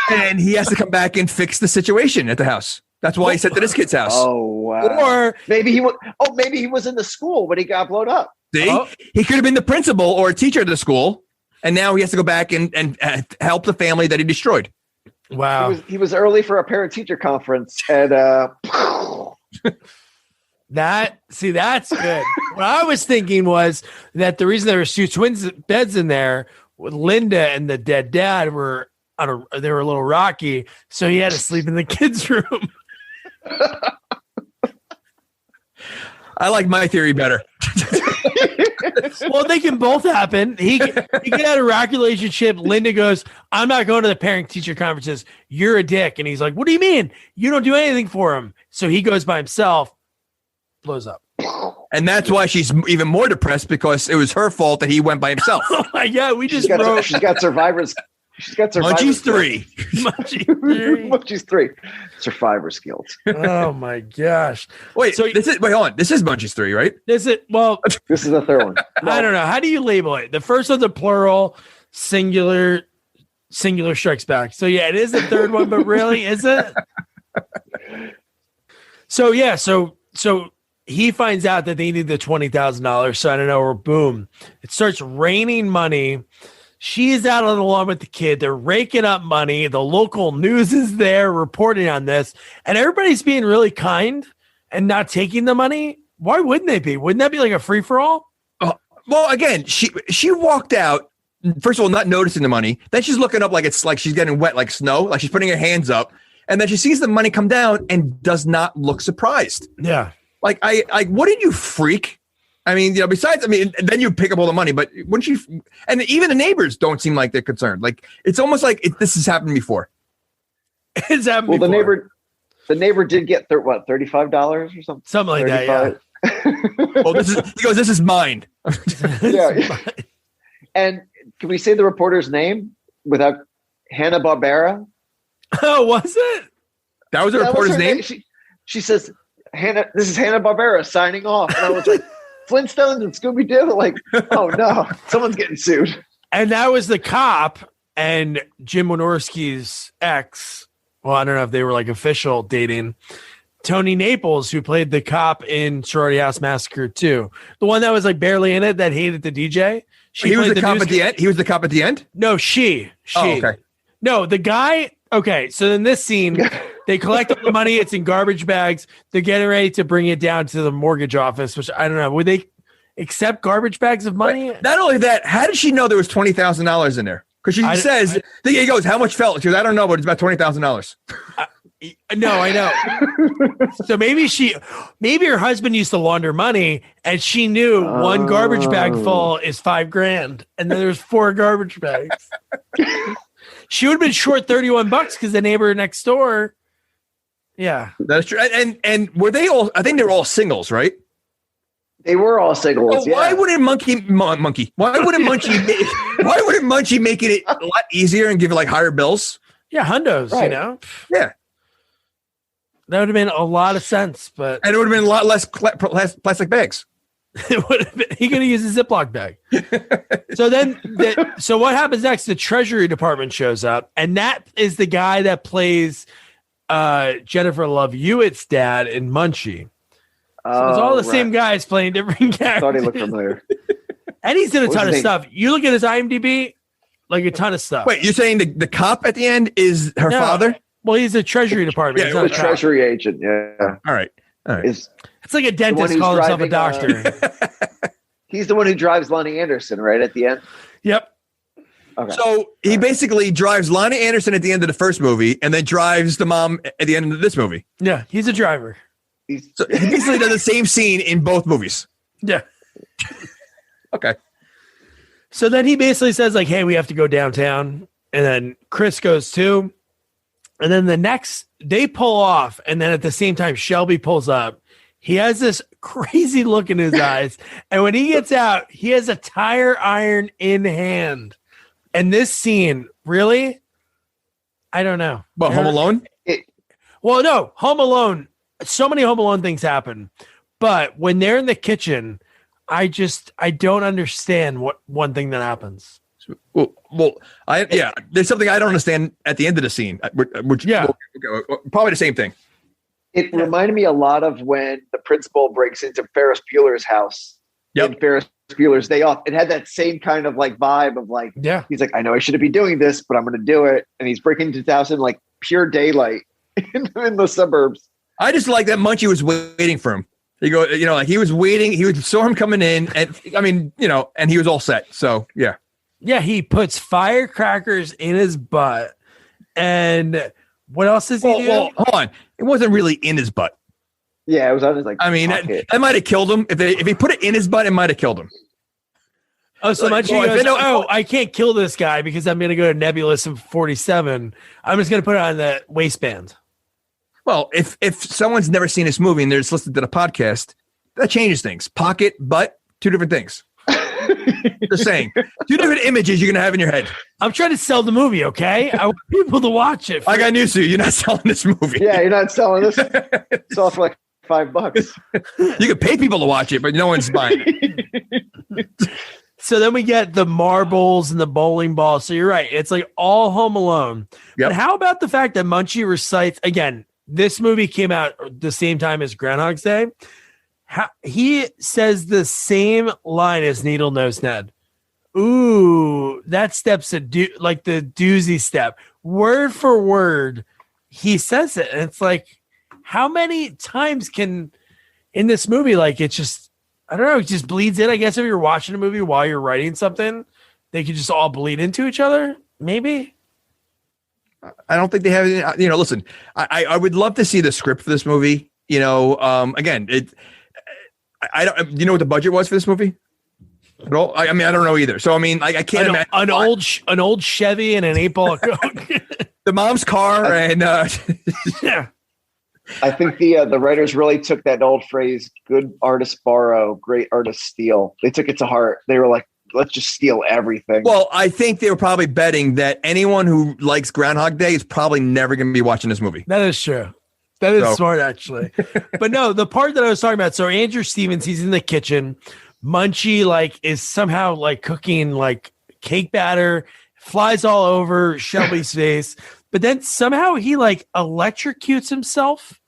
S3: And he has to come back and fix the situation at the house. That's why he sent to this kid's house.
S4: Oh, wow.
S2: Or
S4: maybe he was. Oh, maybe he was in the school when he got blown up.
S3: See?
S2: Oh.
S3: He could have been the principal or a teacher at the school, and now he has to go back and help the family that he destroyed.
S2: wow,
S4: He was early for a parent-teacher conference, and
S2: that's good. What I was thinking was that the reason there were 2 twins beds in there with Linda and the dead dad were they were a little rocky, so he had to sleep in the kids' room.
S3: I like my theory better.
S2: Well, they can both happen. He can have a rocky relationship. Linda goes, I'm not going to the parent-teacher conferences. You're a dick. And he's like, what do you mean? You don't do anything for him. So he goes by himself, blows up.
S3: And that's why she's even more depressed, because it was her fault that he went by himself.
S2: Oh my God,
S4: she's got survivors. She's got survivor.
S3: Munchie's 3.
S4: Munchie's 3. Survivor skills.
S2: Oh my gosh.
S3: Wait, hold on. This is Munchie's 3, right?
S2: This is
S4: the third one.
S2: I don't know. How do you label it? The first one's a plural, singular strikes back. So yeah, it is the third one, but really, is it? So yeah, so he finds out that they need the $20,000. So I don't know, or boom, it starts raining money. She's out on the lawn with the kid. They're raking up money. The local news is there reporting on this, and everybody's being really kind and not taking the money. Why wouldn't they be? Wouldn't that be like a free for all?
S3: Well, again, she walked out. First of all, not noticing the money. Then she's looking up like it's like she's getting wet like snow, like she's putting her hands up, and then she sees the money come down and does not look surprised.
S2: Yeah,
S3: like I what did you freak? I mean, besides, then you pick up all the money, but wouldn't you? And even the neighbors don't seem like they're concerned. Like, it's almost like this has happened before.
S2: It's happened
S4: before. The neighbor did get $35 or something.
S2: Something like 35. That,
S3: yeah. Well, he goes, this is mine.
S4: Yeah. And can we say the reporter's name without Hanna-Barbera?
S2: Oh, was it?
S3: That was the reporter's name?
S4: She says, this is Hanna-Barbera signing off. And I was like, Flintstones and Scooby-Doo, like, oh no, someone's getting sued.
S2: And that was the cop and Jim Wynorski's ex. Well, I don't know if they were like official dating. Tony Naples, who played the cop in Sorority House Massacre 2. The one that was like barely in it, that hated the DJ.
S3: He was the cop at the end? He was the cop at the end?
S2: No, she.
S3: Oh, okay.
S2: No, the guy. Okay, so in this scene, they collect all the money. It's in garbage bags. They're getting ready to bring it down to the mortgage office, which I don't know. Would they accept garbage bags of money?
S3: Not only that, how did she know there was $20,000 in there? Because she says, he goes, how much fell? She goes, I don't know, but it's about $20,000.
S2: No, I know. So maybe her husband used to launder money, and she knew one garbage bag full is $5,000, and then there's 4 garbage bags. She would have been short $31 because the neighbor next door. Yeah,
S3: that's true. And were they all? I think they were all singles, right?
S4: They were all singles.
S3: So why wouldn't Monkey? Why wouldn't Munchie? Why wouldn't Munchie make it a lot easier and give it like higher bills?
S2: Yeah, hundos.
S4: Right.
S2: You know.
S3: Yeah,
S2: that would have been a lot of sense, and
S3: it would have been a lot less plastic bags.
S2: It would have been, he could have used a Ziploc bag. So what happens next? The Treasury Department shows up, and that is the guy that plays Jennifer Love Hewitt's dad in Munchie. So it's all the same guys playing different characters.
S4: I thought he looked familiar.
S2: And he's in a ton of stuff. You look at his IMDb, like a ton of stuff.
S3: Wait, you're saying the cop at the end is her father?
S2: Well, he's a Treasury Department.
S4: Yeah, he's a Treasury agent. Yeah.
S3: All right.
S2: It's like a dentist calling himself a doctor.
S4: He's the one who drives Lonnie Anderson, right, at the end?
S2: Yep.
S3: Okay. So he basically drives Lonnie Anderson at the end of the first movie and then drives the mom at the end of this movie.
S2: Yeah, he's a driver.
S3: So he basically does the same scene in both movies.
S2: Yeah.
S3: Okay.
S2: So then he basically says, like, hey, we have to go downtown. And then Chris goes too. And then they pull off. And then at the same time, Shelby pulls up. He has this crazy look in his eyes. And when he gets out, he has a tire iron in hand. And this scene, really? I don't know.
S3: But Home Alone?
S2: Well, no. Home Alone. So many Home Alone things happen. But when they're in the kitchen, I don't understand what one thing that happens.
S3: There's something I don't understand at the end of the scene. Probably the same thing.
S4: It reminded me a lot of when the principal breaks into Ferris Bueller's house.
S3: Yep.
S4: In Ferris Bueller's Day Off. It had that same kind of like vibe of like, he's like, I know I shouldn't be doing this, but I'm going to do it. And he's breaking into the house in like pure daylight in the suburbs.
S3: I just like that Munchie was waiting for him. Like he was waiting. He saw him coming in, and and he was all set. So yeah.
S2: Yeah, he puts firecrackers in his butt, And what else does he do?
S3: Well, hold on. It wasn't really in his butt.
S4: Yeah, it was on his like.
S3: I mean, that might have killed him. If he put it in his butt, it might have killed him.
S2: Oh, so Munchie goes, I can't kill this guy because I'm going to go to Nebulous in 47. I'm just going to put it on the waistband.
S3: Well, if someone's never seen this movie and they're just listening to the podcast, that changes things. Pocket, butt, two different things. Just saying. Two different images you're going to have in your head.
S2: I'm trying to sell the movie, okay? I want people to watch it.
S3: I got news for you. You're not selling this movie.
S4: Yeah, you're not selling this. It's all for like $5.
S3: You could pay people to watch it, but no one's buying it.
S2: So then we get the marbles and the bowling ball. So you're right. It's like all Home Alone.
S3: Yep.
S2: But how about the fact that Munchie recites, again, this movie came out the same time as Groundhog's Day. He says the same line as Needle Nose Ned. Ooh, that step's like the doozy step. Word for word, he says it. And it's like, how many times can in this movie, like it's just, I don't know, it just bleeds in. I guess if you're watching a movie while you're writing something, they could just all bleed into each other. Maybe.
S3: I don't think they have any, listen, I would love to see the script for this movie. Again, I don't, you know what the budget was for this movie? At all? I mean, I don't know either. So, I mean, I can't imagine
S2: an old Chevy and an 8-ball Coke.
S3: The mom's car and
S2: yeah.
S4: I think the writers really took that old phrase, good artists borrow, great artists steal. They took it to heart. They were like, let's just steal everything.
S3: Well, I think they were probably betting that anyone who likes Groundhog Day is probably never going to be watching this movie.
S2: That is true. That is smart, actually. But no, the part that I was talking about, so Andrew Stevens, he's in the kitchen. Munchie, like, is somehow, like, cooking, like, cake batter, flies all over Shelby's face. But then somehow he, like, electrocutes himself.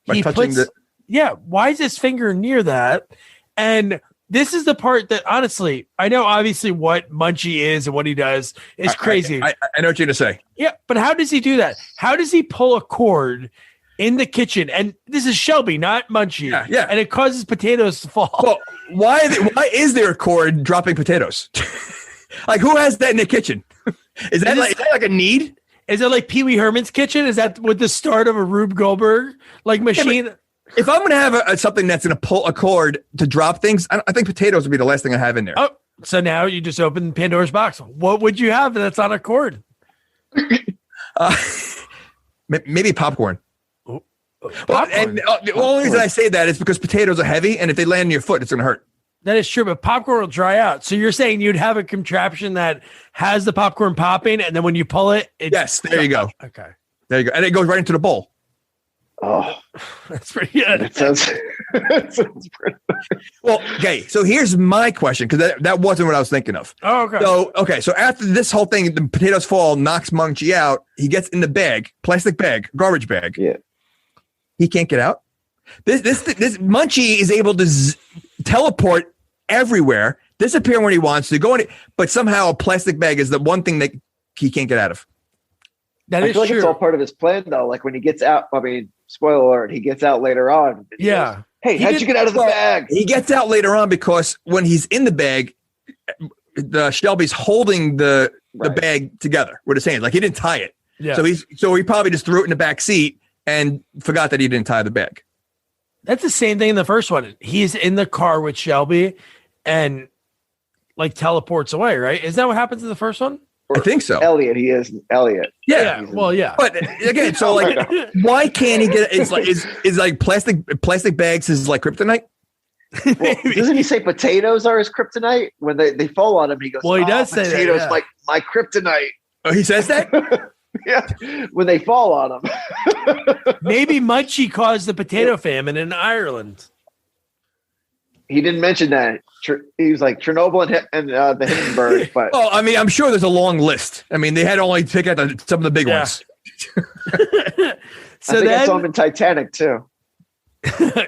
S3: By touching
S2: why is his finger near that? And this is the part that, honestly, I know obviously what Munchie is and what he does is crazy.
S3: I know what you're going to say.
S2: Yeah, but how does he do that? How does he pull a cord in the kitchen? And this is Shelby, not Munchie.
S3: Yeah.
S2: And it causes potatoes to fall.
S3: Well, why is there a cord dropping potatoes? Like, who has that in the kitchen? Is that like a need?
S2: Is it like Pee Wee Herman's kitchen? Is that with the start of a Rube Goldberg like machine?
S3: Yeah, if I'm going to have something that's going to pull a cord to drop things, I think potatoes would be the last thing I have in there.
S2: Oh, so now you just open Pandora's box. What would you have that's on a cord?
S3: Maybe popcorn.
S2: Popcorn.
S3: And the only reason I say that is because potatoes are heavy, and if they land on your foot, it's going to hurt.
S2: That is true, but popcorn will dry out. So you're saying you'd have a contraption that has the popcorn popping, and then when you pull it,
S3: yes, there you go.
S2: Okay,
S3: there you go, and it goes right into the bowl.
S4: Oh,
S2: that's pretty good.
S4: It sounds pretty.
S3: Well, okay. So here's my question, because that wasn't what I was thinking of.
S2: Oh, okay.
S3: So after this whole thing, the potatoes fall, knocks Munchie out. He gets in the bag, plastic bag, garbage bag.
S4: Yeah.
S3: He can't get out. This Munchie is able to teleport everywhere, disappear when he wants to, go in it, but somehow a plastic bag is the one thing that he can't get out of.
S2: That
S4: I
S2: is
S4: feel like
S2: true.
S4: it's all part of his plan, though. Like when he gets out, I mean, spoiler alert, he gets out later on.
S2: Yeah.
S4: Goes, hey, how'd you get out of the bag?
S3: He gets out later on because when he's in the bag, the Shelby's holding the bag together with his hands. Like he didn't tie it.
S2: Yeah.
S3: So he probably just threw it in the back seat and forgot that he didn't tie the bag.
S2: That's the same thing in the first one. He's in the car with Shelby and like teleports away, right? Is that what happens in the first one?
S3: I think so.
S4: Elliot, he is Elliot.
S2: Yeah. Well, yeah.
S3: But again, so like, why can't he get? It's like is like plastic bags is like kryptonite.
S4: Well, doesn't he say potatoes are his kryptonite? When they fall on him, he goes,
S2: well, he does say
S4: potatoes
S2: that, yeah.
S4: my kryptonite.
S3: Oh, he says that.
S4: Yeah, when they fall on him.
S2: Maybe Munchie caused the potato famine in Ireland.
S4: He didn't mention that. He was like Chernobyl and the Hindenburg. But
S3: well, I mean, I'm sure there's a long list. I mean, they had only pick out some of the big ones.
S2: So
S4: I saw him in Titanic too.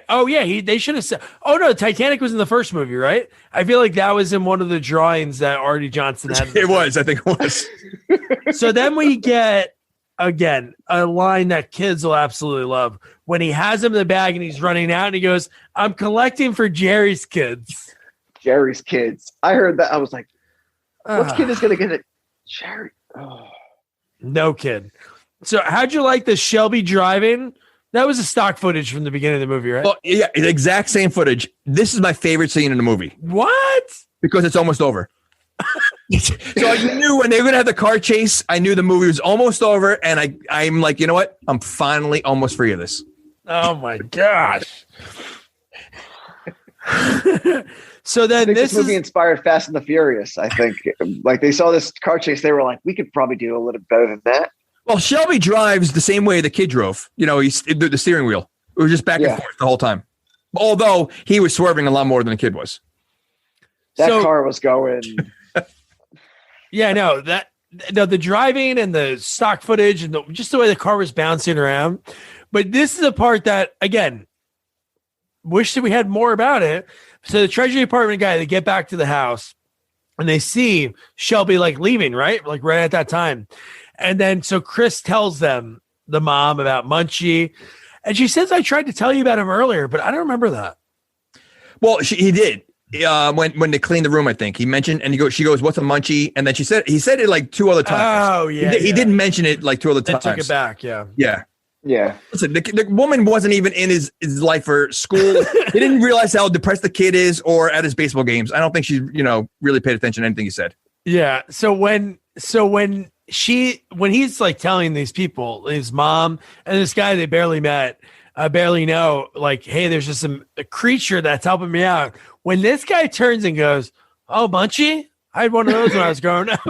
S2: Oh yeah, they should have said. Oh no, Titanic was in the first movie, right? I feel like that was in one of the drawings that Artie Johnson had.
S3: It was, I think it was.
S2: So then we get again a line that kids will absolutely love when he has him in the bag and he's running out and he goes, "I'm collecting for Jerry's kids."
S4: Jerry's kids. I heard that. I was like, "What kid is going to get it?" Jerry. Oh.
S2: No kid. So how'd you like the Shelby driving? That was a stock footage from the beginning of the movie, right?
S3: Well, yeah, the exact same footage. This is my favorite scene in the movie.
S2: What?
S3: Because it's almost over. So I knew when they were going to have the car chase, I knew the movie was almost over. And I'm like, you know what? I'm finally almost free of this.
S2: Oh, my gosh. So then
S4: this movie inspired Fast and the Furious, I think. Like they saw this car chase, they were like, we could probably do a little better than that.
S3: Well, Shelby drives the same way the kid drove. You know, he's the steering wheel. It was just back and forth the whole time. Although he was swerving a lot more than the kid was.
S4: That car was going.
S2: Yeah, no, the driving and the stock footage and just the way the car was bouncing around. But this is a part that, again, wish that we had more about it. So the Treasury Department guy, they get back to the house and they see Shelby like leaving, right? Like right at that time. And then so Chris tells them, the mom, about Munchie. And she says, I tried to tell you about him earlier, but I don't remember that.
S3: Well, he did. When they cleaned the room, I think he mentioned, and she goes, what's a Munchie? And then he said it like 2 other times.
S2: Oh, yeah.
S3: He didn't mention it like 2 other times.
S2: Took it back. Yeah.
S3: Yeah.
S4: Yeah.
S3: Listen, the woman wasn't even in his life for school. He didn't realize how depressed the kid is or at his baseball games. I don't think she, really paid attention to anything he said.
S2: Yeah. So when he's like telling these people, his mom and this guy they barely met, barely know, like, hey, there's just a creature that's helping me out. When this guy turns and goes, oh, Munchie, I had one of those when I was growing up.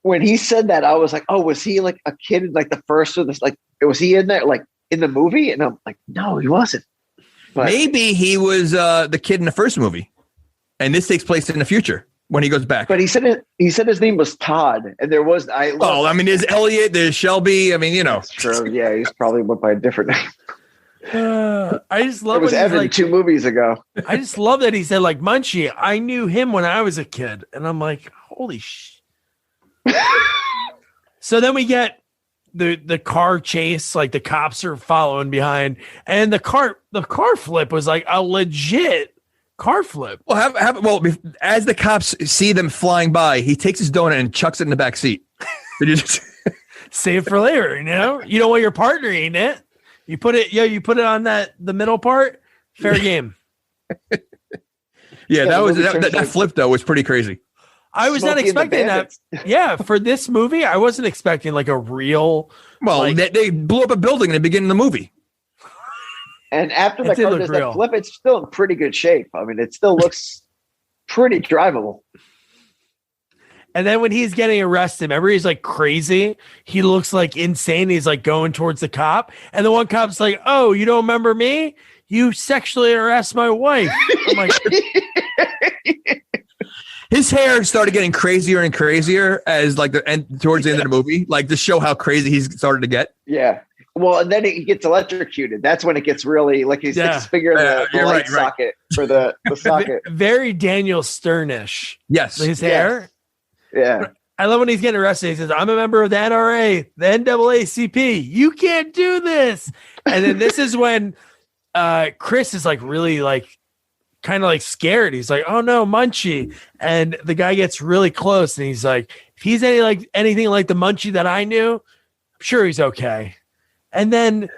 S4: When he said that, I was like, oh, was he like a kid in like the first of this? Like, was he in there like in the movie? And I'm like, no, he wasn't. But
S3: maybe he was the kid in the first movie, and this takes place in the future when he goes back.
S4: But he said his name was Todd, and there was
S3: there's Elliot, there's Shelby. I mean,
S4: That's true. Yeah, he's probably went by a different name.
S2: I just love
S4: it was Evan like, 2 movies ago.
S2: I just love that he said like Munchie. I knew him when I was a kid, and I'm like, holy shit. So then we get the car chase, like the cops are following behind, and the car flip was like a legit car flip.
S3: Well, as the cops see them flying by, he takes his donut and chucks it in the back seat.
S2: Save for later, You don't want your partner eating it. You put it on the middle part. Fair game.
S3: Yeah, that flip though was pretty crazy.
S2: I was not expecting that. Yeah, for this movie, I wasn't expecting like a real.
S3: Well, they blew up a building in the beginning of the movie.
S4: And after the car does that flip, it's still in pretty good shape. I mean, it still looks pretty drivable.
S2: And then when he's getting arrested, remember he's like crazy. He looks like insane. He's like going towards the cop. And the one cop's like, oh, you don't remember me? You sexually harassed my wife. I'm like,
S3: his hair started getting crazier and crazier as towards the end of the movie, like to show how crazy he's started to get.
S4: Yeah. Well, and then he gets electrocuted. That's when it gets really like he sticks his finger in the light socket for the socket.
S2: Very Daniel Sternish.
S3: Yes.
S2: His hair.
S4: Yeah.
S2: I love when he's getting arrested. He says, I'm a member of the NRA, the NAACP. You can't do this. And then this is when Chris is like really like kind of like scared. He's like, oh no, Munchie. And the guy gets really close and he's like, if he's anything like the Munchie that I knew, I'm sure he's okay. And then,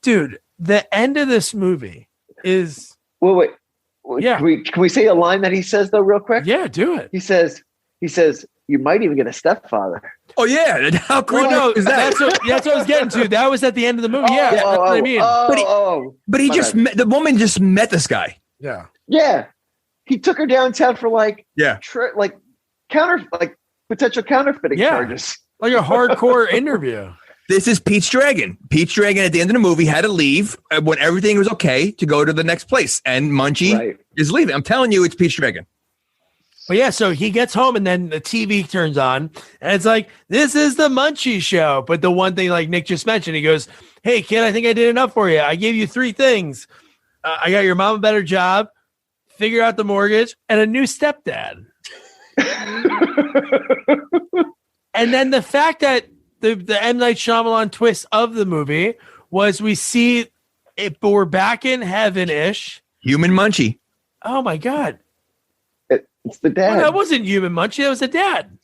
S2: dude, the end of this movie is
S4: wait.
S2: Yeah.
S4: Can we say a line that he says though, real quick?
S2: Yeah, do it.
S4: He says, you might even get a stepfather.
S3: Oh yeah. How cool is that?
S2: That's what I was getting to. That was at the end of the movie. That's what I mean.
S3: But he just met, the woman just met this guy.
S2: Yeah.
S4: Yeah. He took her downtown for potential counterfeiting charges.
S2: Like a hardcore interview.
S3: This is Pete's Dragon. Pete's Dragon at the end of the movie had to leave when everything was okay to go to the next place. And Munchie is leaving. I'm telling you, it's Pete's Dragon.
S2: But yeah, so he gets home and then the TV turns on and it's like, this is the Munchie show. But the one thing like Nick just mentioned, he goes, hey kid, I think I did enough for you. I gave you 3 things. I got your mom a better job, figure out the mortgage, and a new stepdad. And then the fact that the M. Night Shyamalan twist of the movie was we see it, but we're back in heaven-ish.
S3: Human Munchie.
S2: Oh my God.
S4: It's the dad.
S2: Well, that wasn't Human Munchie. That was the dad.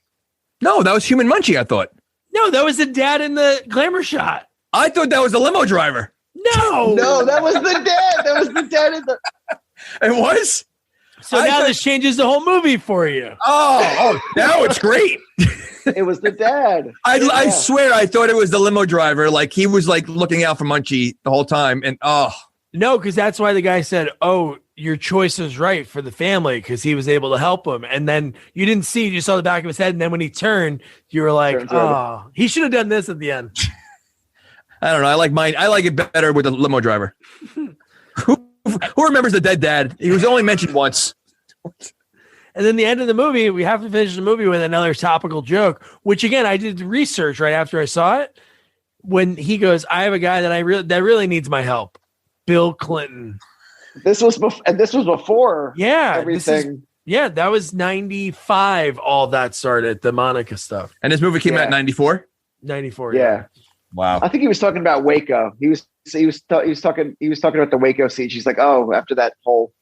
S3: No, that was Human Munchie, I thought.
S2: No, that was the dad in the glamour shot.
S3: I thought that was the limo driver.
S2: No.
S4: No, that was the dad. That was the dad in the.
S3: It was?
S2: So now this changes the whole movie for you.
S3: Oh, now it's great.
S4: It was the dad.
S3: I swear I thought it was the limo driver. Like he was like looking out for Munchie the whole time. And
S2: no, because that's why the guy said, "Oh, your choice is right for the family," because he was able to help him. And then you didn't see, you saw the back of his head. And then when he turned, you were like, "Oh, he should have done this at the end."
S3: I don't know. I like mine. I like it better with the limo driver. Who remembers the dead dad? He was only mentioned once.
S2: And then the end of the movie, we have to finish the movie with another topical joke, which again, I did research right after I saw it. When he goes, "I have a guy that really needs my help." Bill Clinton.
S4: This was before.
S2: Yeah.
S4: Everything.
S2: That was 95. All that started, the Monica stuff.
S3: And this movie came out in 94?
S2: 94.
S4: Yeah.
S3: Wow.
S4: I think he was talking about Waco. He was talking about the Waco siege. She's like, oh, after that whole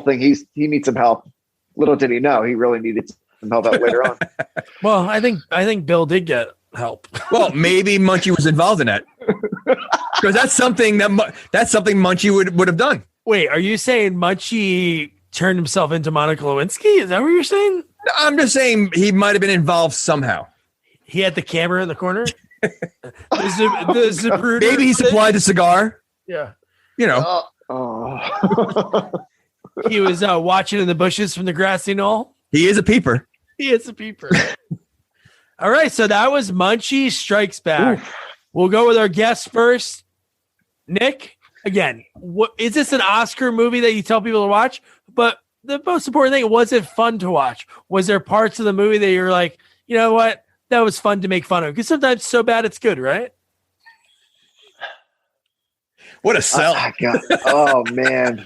S4: thing, he needs some help. Little did he know, he really needed some help out later on.
S2: Well, I think Bill did get help.
S3: Well, maybe Munchie was involved in that, because that's something Munchie would have done.
S2: Wait, are you saying Munchie turned himself into Monica Lewinsky? Is that what you're saying?
S3: I'm just saying he might have been involved somehow.
S2: He had the camera in the corner. the Zapruder.
S3: Maybe he supplied the cigar.
S2: Yeah.
S3: You know.
S2: He was watching in the bushes from the grassy knoll.
S3: He is a peeper.
S2: He is a peeper. All right, so that was Munchie Strikes Back. Oof. We'll go with our guest first. Nick, again, is this an Oscar movie that you tell people to watch? But the most important thing, was it fun to watch? Was there parts of the movie that you're like, you know what? That was fun to make fun of? Because sometimes it's so bad it's good, right?
S3: What a sell.
S4: Oh, man.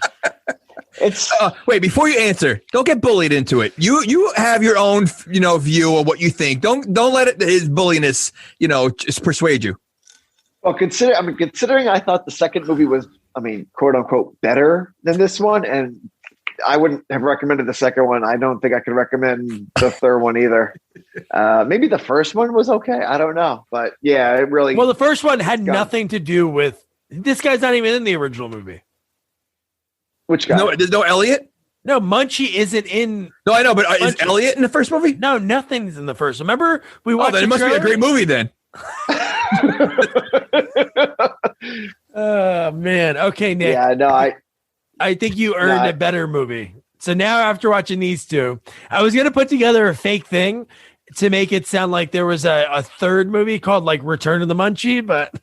S4: It's
S3: wait, before you answer, don't get bullied into it. You have your own, view of what you think. Don't let his bulliness, just persuade you.
S4: Well, considering I thought the second movie was, quote unquote, better than this one, and I wouldn't have recommended the second one. I don't think I could recommend the third one either. Maybe the first one was okay. I don't know, but yeah, it really.
S2: Well, the first one had nothing to do with this guy's not even in the original movie.
S4: Which guy?
S3: No, there's no Elliot?
S2: No, Munchie isn't in.
S3: No, I know, but is Elliot in the first movie?
S2: No, nothing's in the first. Remember, we watched.
S3: Then it must be a great movie then.
S2: Oh man. Okay, Nick.
S4: Yeah, no,
S2: I think you earned a better movie. So now after watching these two, I was gonna put together a fake thing to make it sound like there was a third movie called like Return of the Munchie, but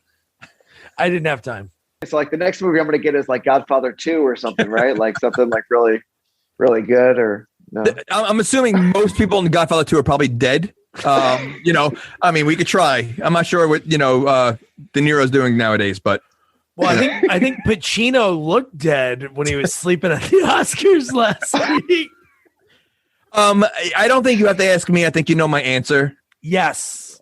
S2: I didn't have time.
S4: It's like the next movie I'm going to get is like Godfather 2 or something, right? Like something like really, really good or no?
S3: I'm assuming most people in Godfather 2 are probably dead. We could try. I'm not sure what, De Niro's doing nowadays, but.
S2: Well, I think Pacino looked dead when he was sleeping at the Oscars last week.
S3: I don't think you have to ask me. I think you know my answer.
S2: Yes.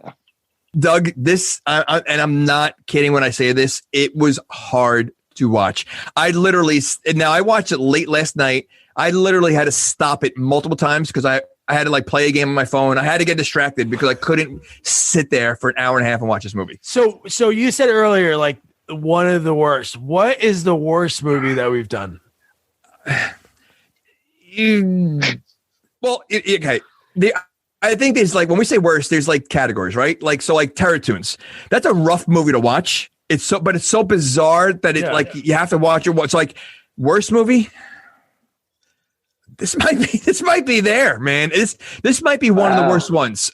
S3: Doug, this, and I'm not kidding when I say this, it was hard to watch. I watched it late last night. I literally had to stop it multiple times because I had to like play a game on my phone. I had to get distracted because I couldn't sit there for an hour and a half and watch this movie.
S2: So you said earlier, like one of the worst. What is the worst movie that we've done?
S3: Okay. I think there's like, when we say worst, there's like categories, right? Like, so like Terratoons, that's a rough movie to watch. It's so bizarre that you have to watch it. What's like worst movie? This might be there, man. This might be one of the worst ones.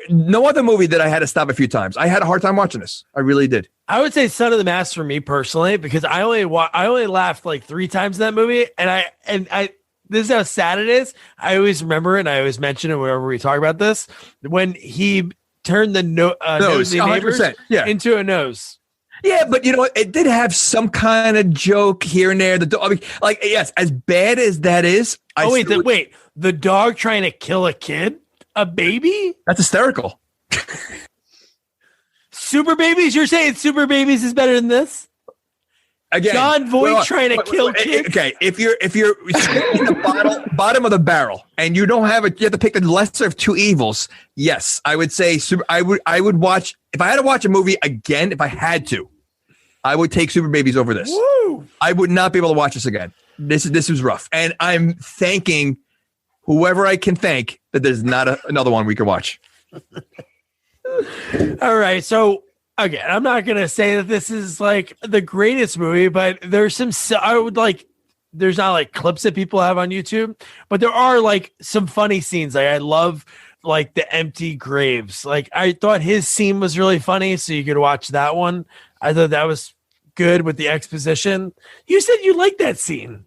S3: No other movie that I had to stop a few times. I had a hard time watching this. I really did.
S2: I would say Son of the Mask for me personally, because I only laughed like 3 times in that movie. And I, this is how sad it is. I always remember it, and I always mention it whenever we talk about this, when he turned the nosy neighbors into a nose.
S3: Yeah, but it did have some kind of joke here and there. Yes, as bad as that is.
S2: Wait, the dog trying to kill a kid, a baby?
S3: That's hysterical.
S2: Super Babies? You're saying Super Babies is better than this?
S3: again,
S2: John Voight trying to kill kids.
S3: Okay, if you're in the bottom of the barrel and you don't have you have to pick the lesser of two evils. Yes, I would say I would watch if I had to watch a movie again. If I had to, I would take Super Babies over this.
S2: Woo!
S3: I would not be able to watch this again. This was rough, and I'm thanking whoever I can thank that there's not another one we could watch.
S2: All right, so again, I'm not gonna say that this is like the greatest movie, but there's there's not like clips that people have on YouTube, but there are like some funny scenes. Like I love like the empty graves. Like I thought his scene was really funny, so you could watch that one. I thought that was good with the exposition. You said you liked that scene.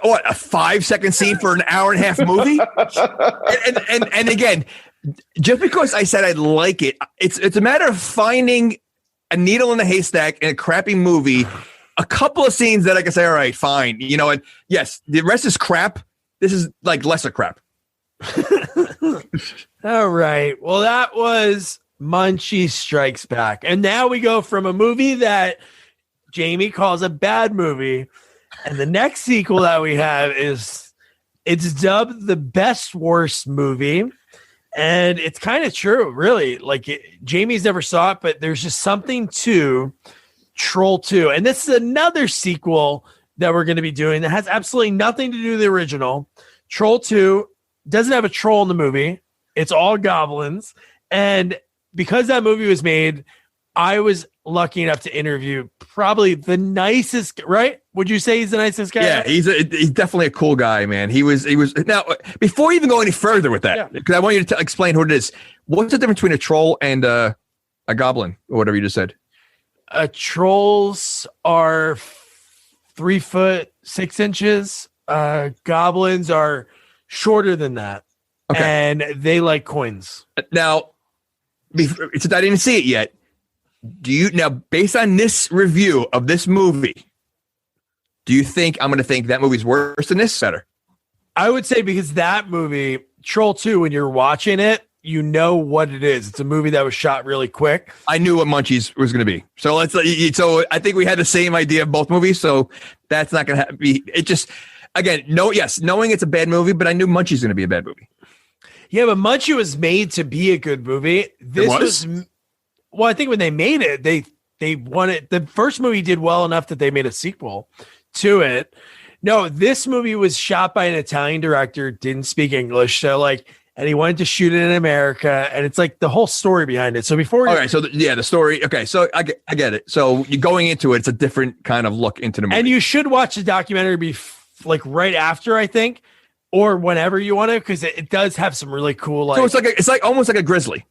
S3: What, a 5-second scene for an hour and a half movie? and again, just because I said I'd like it, it's a matter of finding a needle in a haystack in a crappy movie. A couple of scenes that I can say, all right, fine. You know, and yes, the rest is crap. This is like lesser crap.
S2: All right. Well, that was Munchie Strikes Back. And now we go from a movie that Jamie calls a bad movie. And the next sequel that we have it's dubbed the best worst movie. And it's kind of true, really. Like Jamie's never saw it, but there's just something to Troll 2. And this is another sequel that we're going to be doing that has absolutely nothing to do with the original. Troll 2 doesn't have a troll in the movie. It's all goblins. And because that movie was made, I was lucky enough to interview probably the nicest, right? Would you say he's the nicest guy?
S3: Yeah, he's definitely a cool guy, man. He was now before you even go any further with that, because I want you to explain who it is. What's the difference between a troll and a goblin or whatever you just said?
S2: Trolls are 3 foot 6 inches. Goblins are shorter than that. Okay. And they like coins. Now,
S3: since I didn't see it yet, based on this review of this movie, do you think I'm going to think that movie's worse than this? Better?
S2: I would say because that movie, Troll 2, when you're watching it, you know what it is. It's a movie that was shot really quick.
S3: I knew what Munchies was going to be. So so I think we had the same idea of both movies. So that's not going to be. It just again, knowing it's a bad movie, but I knew Munchie's going to be a bad movie.
S2: Yeah, but Munchie was made to be a good movie. This was well, I think when they made it, they wanted the first movie did well enough that they made a sequel to it. No, this movie was shot by an Italian director, didn't speak English, and he wanted to shoot it in America, and it's like the whole story behind it. So before,
S3: the story. Okay, so I get it. So you're going into it, it's a different kind of look into the movie,
S2: and you should watch the documentary right after, I think, or whenever you want to, because it does have some really cool.
S3: So it's like almost like a grizzly.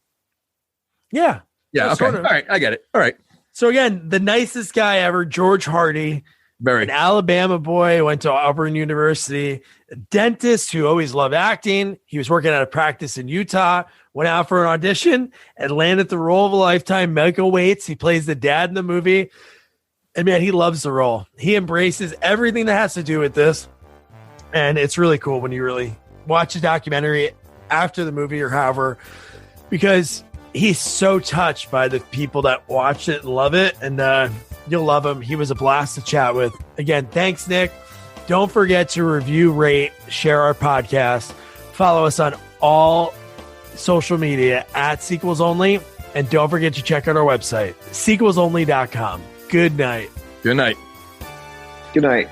S2: Yeah.
S3: Yeah. Okay. Sort of. All right. I get it. All right.
S2: So again, the nicest guy ever, George Hardy. An Alabama boy, went to Auburn University, a dentist who always loved acting. He was working at a practice in Utah, went out for an audition and landed the role of a lifetime. Michael Waits, he plays the dad in the movie. And man, he loves the role. He embraces everything that has to do with this. And it's really cool when you really watch the documentary after the movie or however, because he's so touched by the people that watch it and love it. And, you'll love him. He was a blast to chat with. Again, thanks, Nick. Don't forget to review, rate, share our podcast. Follow us on all social media at Sequels Only. And don't forget to check out our website, sequelsonly.com. Good night.
S3: Good night.
S4: Good night.